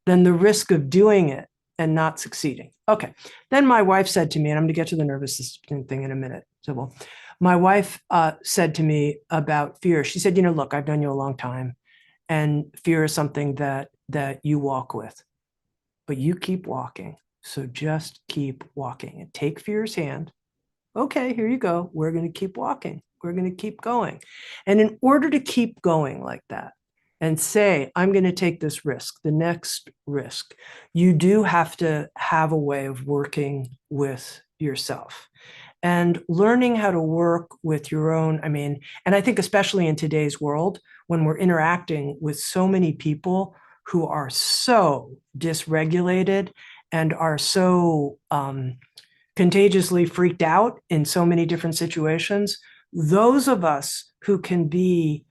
Speaker 3: than the risk of doing it and not succeeding. Okay. Then my wife said to me, and I'm going to get to the nervous system thing in a minute. So, My wife said to me about fear. She said, look, I've known you a long time, and fear is something that you walk with, but you keep walking. So just keep walking and take fear's hand. Okay, here you go. We're going to keep walking. We're going to keep going. And in order to keep going like that and say, I'm going to take this risk, the next risk, you do have to have a way of working with yourself and learning how to work with your own. And I think especially in today's world, when we're interacting with so many people who are so dysregulated and are so contagiously freaked out in so many different situations, those of us who can be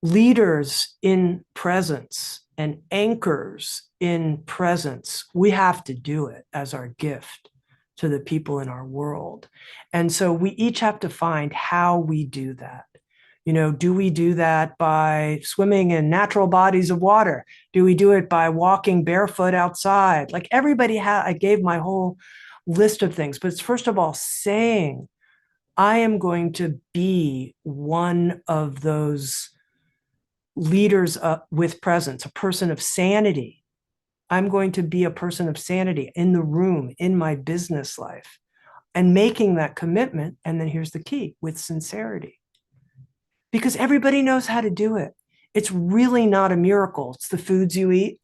Speaker 3: leaders in presence and anchors in presence, we have to do it as our gift to the people in our world. And so we each have to find how we do that. Do we do that by swimming in natural bodies of water? Do we do it by walking barefoot outside? Like everybody I gave my whole list of things, but it's first of all saying, I am going to be one of those leaders with presence, a person of sanity. I'm going to be a person of sanity in the room, in my business life, and making that commitment. And then here's the key, with sincerity, because everybody knows how to do it. It's really not a miracle. It's the foods you eat.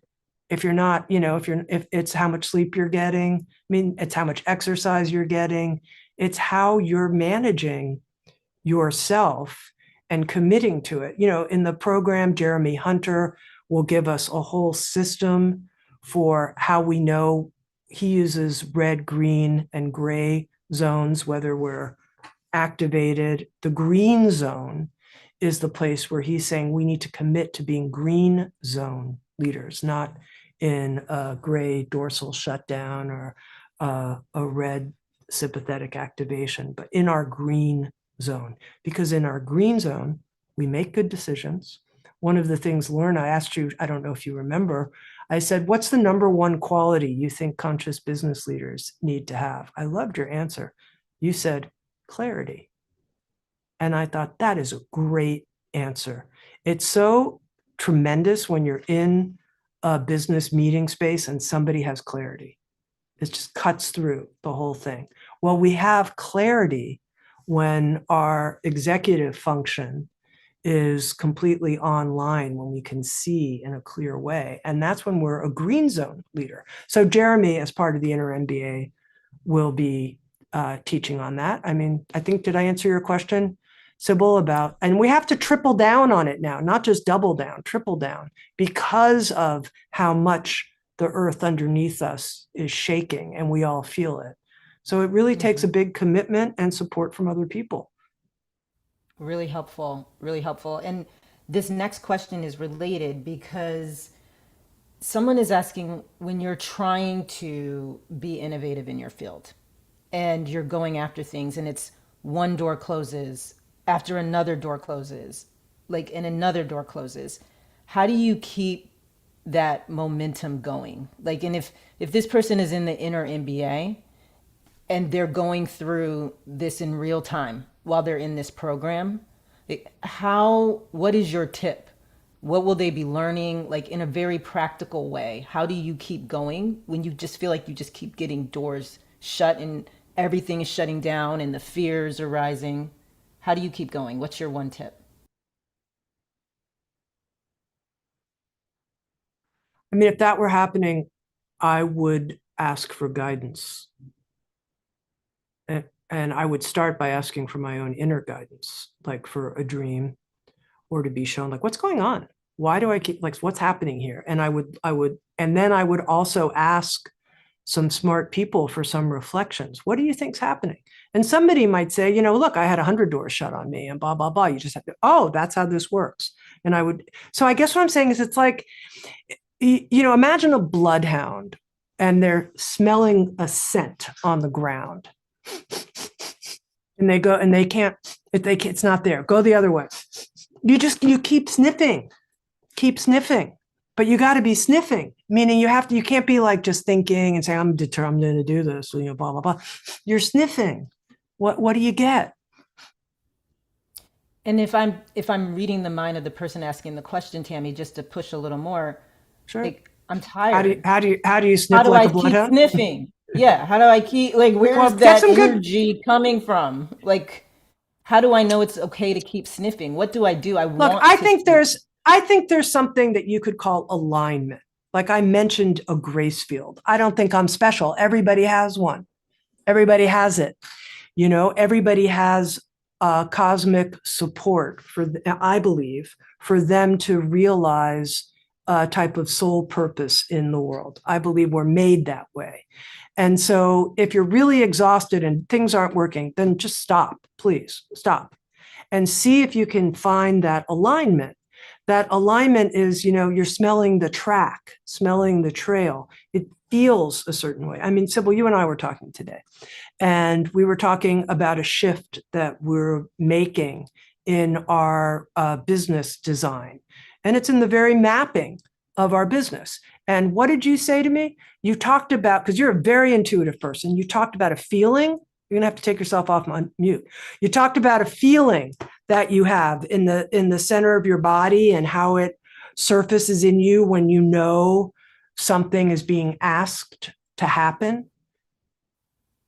Speaker 3: If you're not, if it's how much sleep you're getting, it's how much exercise you're getting. It's how you're managing yourself and committing to it. In the program, Jeremy Hunter will give us a whole system for how we know. He uses red, green, and gray zones, whether we're activated. The green zone is the place where he's saying we need to commit to being green zone leaders, not in a gray dorsal shutdown or a red sympathetic activation, but in our green zone. Because in our green zone, we make good decisions. One of the things, Lorna, I asked you, I don't know if you remember, I said, what's the number one quality you think conscious business leaders need to have? I loved your answer. You said clarity. And I thought that is a great answer. It's so tremendous when you're in a business meeting space and somebody has clarity. It just cuts through the whole thing. Well, we have clarity when our executive function is completely online, when we can see in a clear way. And that's when we're a green zone leader. So Jeremy, as part of the InnerMBA, will be teaching on that. I think, did I answer your question, Sybil, about, and we have to triple down on it now, not just double down, triple down, because of how much the earth underneath us is shaking and we all feel it. So it really takes a big commitment and support from other people.
Speaker 1: Really helpful, really helpful. And this next question is related because someone is asking, when you're trying to be innovative in your field and you're going after things and it's one door closes after another door closes, and another door closes, how do you keep that momentum going? And if this person is in the InnerMBA and they're going through this in real time while they're in this program, what is your tip? What will they be learning, in a very practical way? How do you keep going when you just feel like you just keep getting doors shut and everything is shutting down and the fears are rising? How do you keep going? What's your one tip?
Speaker 3: If that were happening, I would ask for guidance. And I would start by asking for my own inner guidance, like for a dream, or to be shown, what's going on? Why do I keep, what's happening here? And then I would also ask some smart people for some reflections. What do you think's happening? And somebody might say, look, I had 100 doors shut on me and blah, blah, blah. You just have to, oh, that's how this works. So I guess what I'm saying is it's like, imagine a bloodhound and they're smelling a scent on the ground. And they go and they can't, it's not there. Go the other way. You keep sniffing, but you got to be sniffing, meaning you can't be just thinking and say, I'm determined to do this, blah, blah, blah. You're sniffing. What do you get?
Speaker 1: And if I'm reading the mind of the person asking the question, Tammy, just to push a little more,
Speaker 3: Sure.
Speaker 1: like I'm
Speaker 3: How do you,
Speaker 1: tired.
Speaker 3: how do you, how do you
Speaker 1: How
Speaker 3: sniff
Speaker 1: do
Speaker 3: like
Speaker 1: I
Speaker 3: a
Speaker 1: keep
Speaker 3: bloodhound?
Speaker 1: sniffing? Yeah, how do I keep like where's
Speaker 3: Well, get
Speaker 1: that
Speaker 3: some good.
Speaker 1: energy coming from? Like how do I know it's okay to keep sniffing? What do I do? I
Speaker 3: Look,
Speaker 1: want to
Speaker 3: I think there's something that you could call alignment. Like I mentioned a grace field. I don't think I'm special. Everybody has one. Everybody has it. Everybody has cosmic support I believe, for them to realize a type of soul purpose in the world. I believe we're made that way. And so if you're really exhausted and things aren't working, then just stop, please stop and see if you can find that alignment. That alignment is, you're smelling the track, smelling the trail. It feels a certain way. I mean, Sybil, you and I were talking today, and we were talking about a shift that we're making in our business design. And it's in the very mapping of our business. And what did you say to me? You talked about, because you're a very intuitive person, you talked about a feeling. You're gonna have to take yourself off mute. You talked about a feeling that you have in the center of your body and how it surfaces in you when you know something is being asked to happen.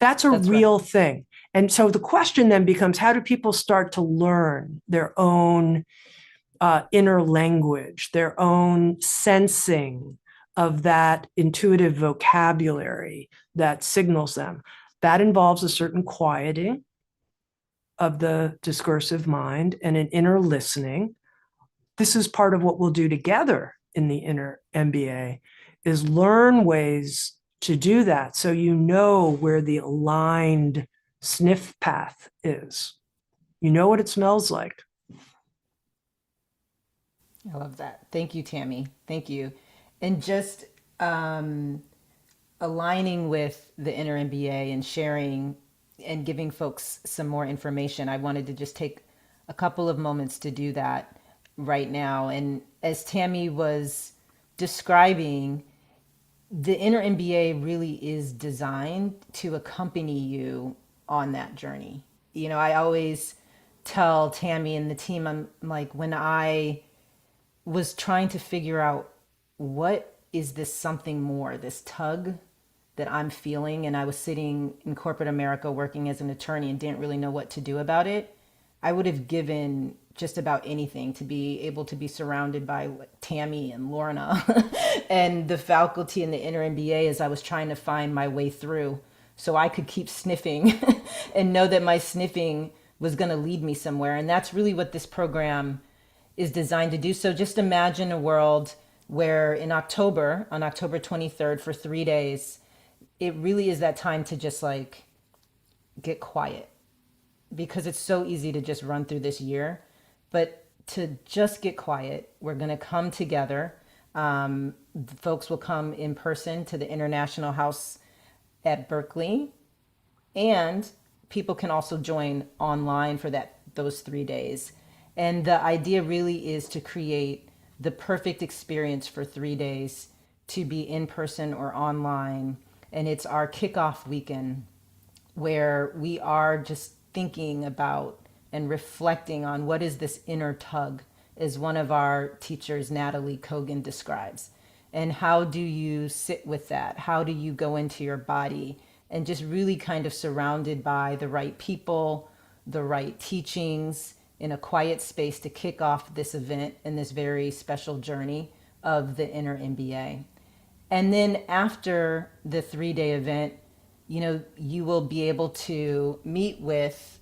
Speaker 3: That's a
Speaker 1: That's right.
Speaker 3: real thing. And so the question then becomes, how do people start to learn their own inner language, their own sensing of that intuitive vocabulary that signals them? That involves a certain quieting of the discursive mind and an inner listening. This is part of what we'll do together in the Inner MBA, is learn ways to do that so you know where the aligned sniff path is. You know what it smells like.
Speaker 1: I love that. Thank you, Tammy. Thank you. And just um, aligning with the inner MBA and sharing and giving folks some more information, I wanted to just take a couple of moments to do that right now. And as Tammy was describing, the inner MBA really is designed to accompany you on that journey. I always tell Tammy and the team, I'm like, when I was trying to figure out what is this something more, this tug that I'm feeling, and I was sitting in corporate America working as an attorney and didn't really know what to do about it, I would have given just about anything to be able to be surrounded by Tami and Lorna and the faculty in the inner MBA as I was trying to find my way through so I could keep sniffing and know that my sniffing was going to lead me somewhere. And that's really what this program is designed to do. So just imagine a world where in October, on October 23rd, for 3 days, it really is that time to just like get quiet because it's so easy to just run through this year. But to just get quiet, we're going to come together. Folks will come in person to the International House at Berkeley, and people can also join online for those 3 days. And the idea really is to create the perfect experience for 3 days to be in person or online. And it's our kickoff weekend where we are just thinking about and reflecting on what is this inner tug, as one of our teachers, Natalie Kogan, describes. And how do you sit with that? How do you go into your body and just really kind of surrounded by the right people, the right teachings, in a quiet space to kick off this event and this very special journey of the inner MBA. And then after the 3 day event, you will be able to meet with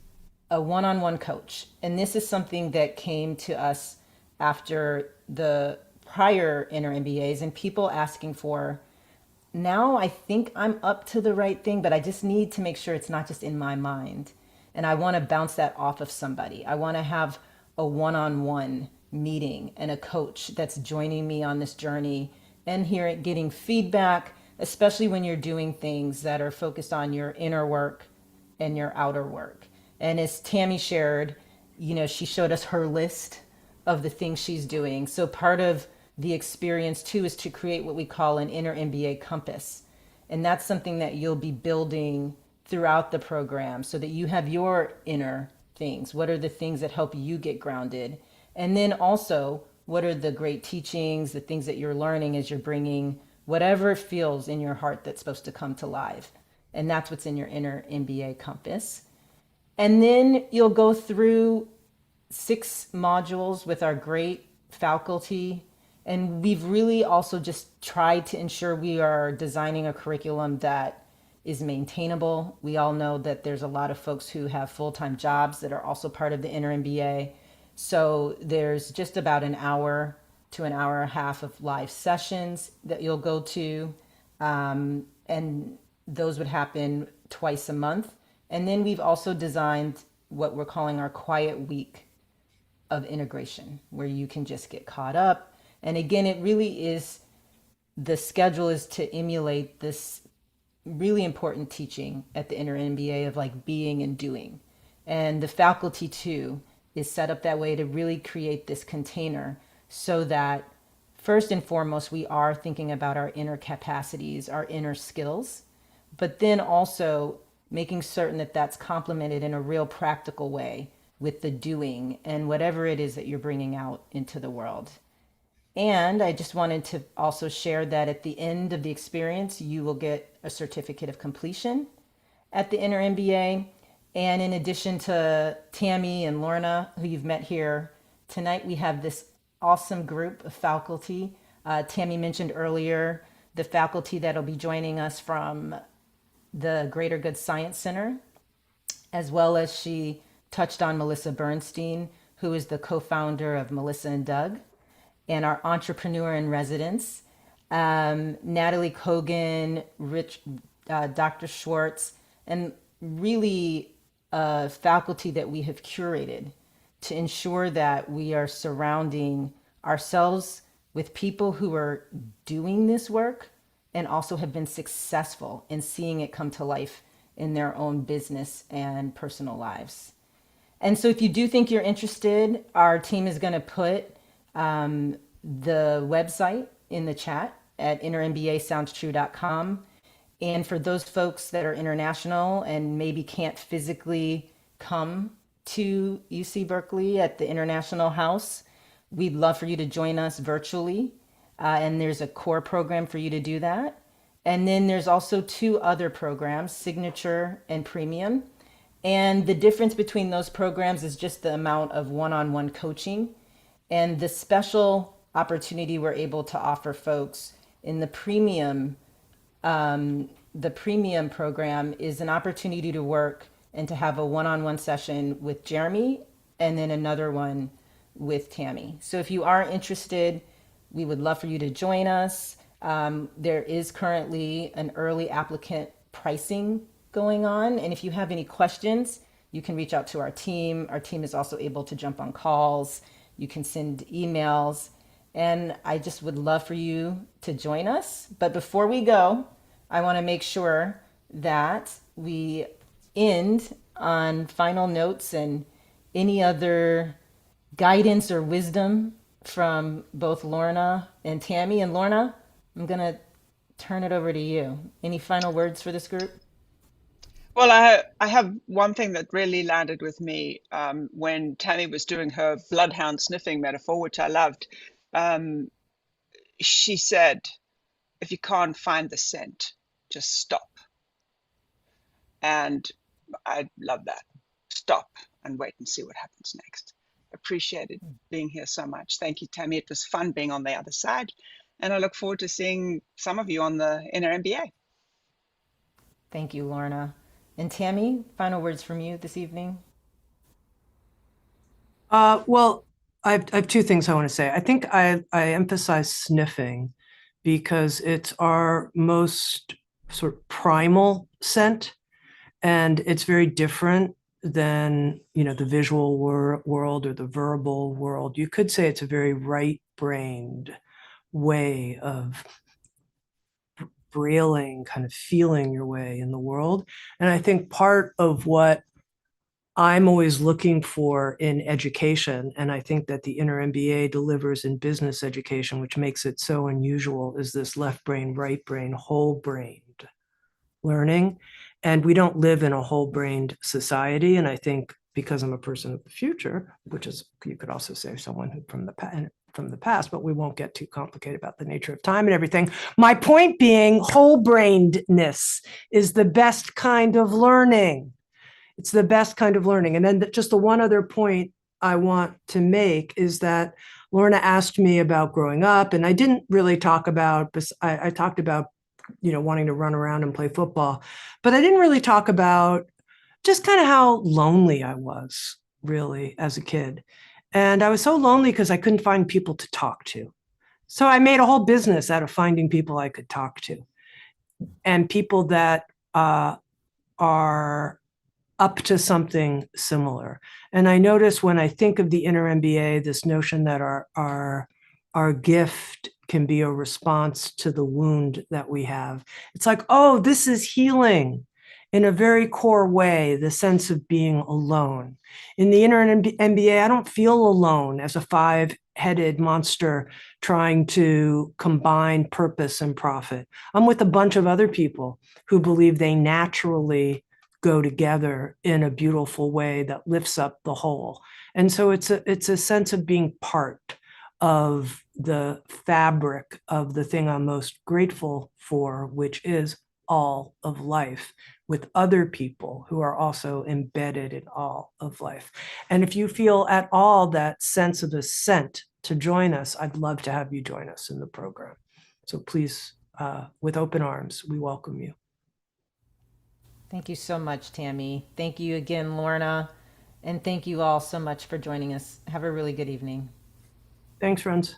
Speaker 1: a one on one coach. And this is something that came to us after the prior inner MBAs and people asking for, now I think I'm up to the right thing, but I just need to make sure it's not just in my mind. And I want to bounce that off of somebody. I want to have a one on one meeting and a coach that's joining me on this journey and here getting feedback, especially when you're doing things that are focused on your inner work and your outer work. And as Tammy shared, she showed us her list of the things she's doing. So part of the experience too is to create what we call an inner MBA compass. And that's something that you'll be building throughout the program so that you have your inner things? What are the things that help you get grounded? And then also, what are the great teachings, the things that you're learning as you're bringing whatever feels in your heart that's supposed to come to life? And that's what's in your inner MBA compass. And then you'll go through 6 modules with our great faculty. And we've really also just tried to ensure we are designing a curriculum that is maintainable. We all know that there's a lot of folks who have full-time jobs that are also part of the InnerMBA. So there's just about an hour to an hour and a half of live sessions that you'll go to. And those would happen twice a month. And then we've also designed what we're calling our quiet week of integration, where you can just get caught up. And again, it really is, the schedule is to emulate this really important teaching at the InnerMBA of like being and doing. And the faculty too is set up that way to really create this container so that first and foremost, we are thinking about our inner capacities, our inner skills, but then also making certain that that's complemented in a real practical way with the doing and whatever it is that you're bringing out into the world. And I just wanted to also share that at the end of the experience, you will get a certificate of completion at the Inner MBA. And in addition to Tami and Lorna, who you've met here tonight, we have this awesome group of faculty. Tami mentioned earlier the faculty that'll be joining us from the Greater Good Science Center, as well as she touched on Melissa Bernstein, who is the co-founder of Melissa and Doug, and our entrepreneur in residence, Natalie Kogan, Dr. Schwartz, and really faculty that we have curated to ensure that we are surrounding ourselves with people who are doing this work and also have been successful in seeing it come to life in their own business and personal lives. And so if you do think you're interested, our team is going to put the website in the chat at innermbasoundstrue.com. And for those folks that are international and maybe can't physically come to UC Berkeley at the International House, we'd love for you to join us virtually. And there's a core program for you to do that. And then there's also 2 other programs, Signature and Premium. And the difference between those programs is just the amount of one-on-one coaching. And the special opportunity we're able to offer folks in the premium program is an opportunity to work and to have a one-on-one session with Jeremy and then another one with Tami. So if you are interested, we would love for you to join us. There is currently an early applicant pricing going on. And if you have any questions, you can reach out to our team. Our team is also able to jump on calls. You can send emails. And I just would love for you to join us. But before we go, I want to make sure that we end on final notes and any other guidance or wisdom from both Lorna and Tami. And Lorna, I'm going to turn it over to you. Any final words for this group?
Speaker 2: Well, I have one thing that really landed with me when Tami was doing her bloodhound sniffing metaphor, which I loved. She said, if you can't find the scent, just stop. And I love that. Stop and wait and see what happens next. Appreciated being here so much. Thank you, Tami. It was fun being on the other side. And I look forward to seeing some of you on the InnerMBA.
Speaker 1: Thank you, Lorna. And Tami, final words from you this evening?
Speaker 3: Well, I have 2 things I want to say. I think I emphasize sniffing because it's our most sort of primal scent, and it's very different than, the visual world or the verbal world. You could say it's a very right-brained way of brailing, kind of feeling your way in the world. And I think part of what I'm always looking for in education, and I think that the InnerMBA delivers in business education, which makes it so unusual, is this left brain, right brain, whole-brained learning. And we don't live in a whole-brained society. And I think because I'm a person of the future, which is, you could also say someone who from the past, but we won't get too complicated about the nature of time and everything. My point being, whole-brainedness is the best kind of learning. It's the best kind of learning. And then just the one other point I want to make is that Lorna asked me about growing up, and I didn't really talk about, I talked about, wanting to run around and play football, but I didn't really talk about just kind of how lonely I was really as a kid. And I was so lonely because I couldn't find people to talk to. So I made a whole business out of finding people I could talk to, and people that are up to something similar. And I notice when I think of the InnerMBA, this notion that our gift can be a response to the wound that we have. It's like, oh, this is healing in a very core way, the sense of being alone. In the InnerMBA, I don't feel alone as a five-headed monster trying to combine purpose and profit. I'm with a bunch of other people who believe they naturally go together in a beautiful way that lifts up the whole. And so it's a sense of being part of the fabric of the thing I'm most grateful for, which is all of life, with other people who are also embedded in all of life. And if you feel at all that sense of ascent to join us, I'd love to have you join us in the program. So please, with open arms, we welcome you.
Speaker 1: Thank you so much, Tami. Thank you again, Lorna. And thank you all so much for joining us. Have a really good evening.
Speaker 3: Thanks, friends.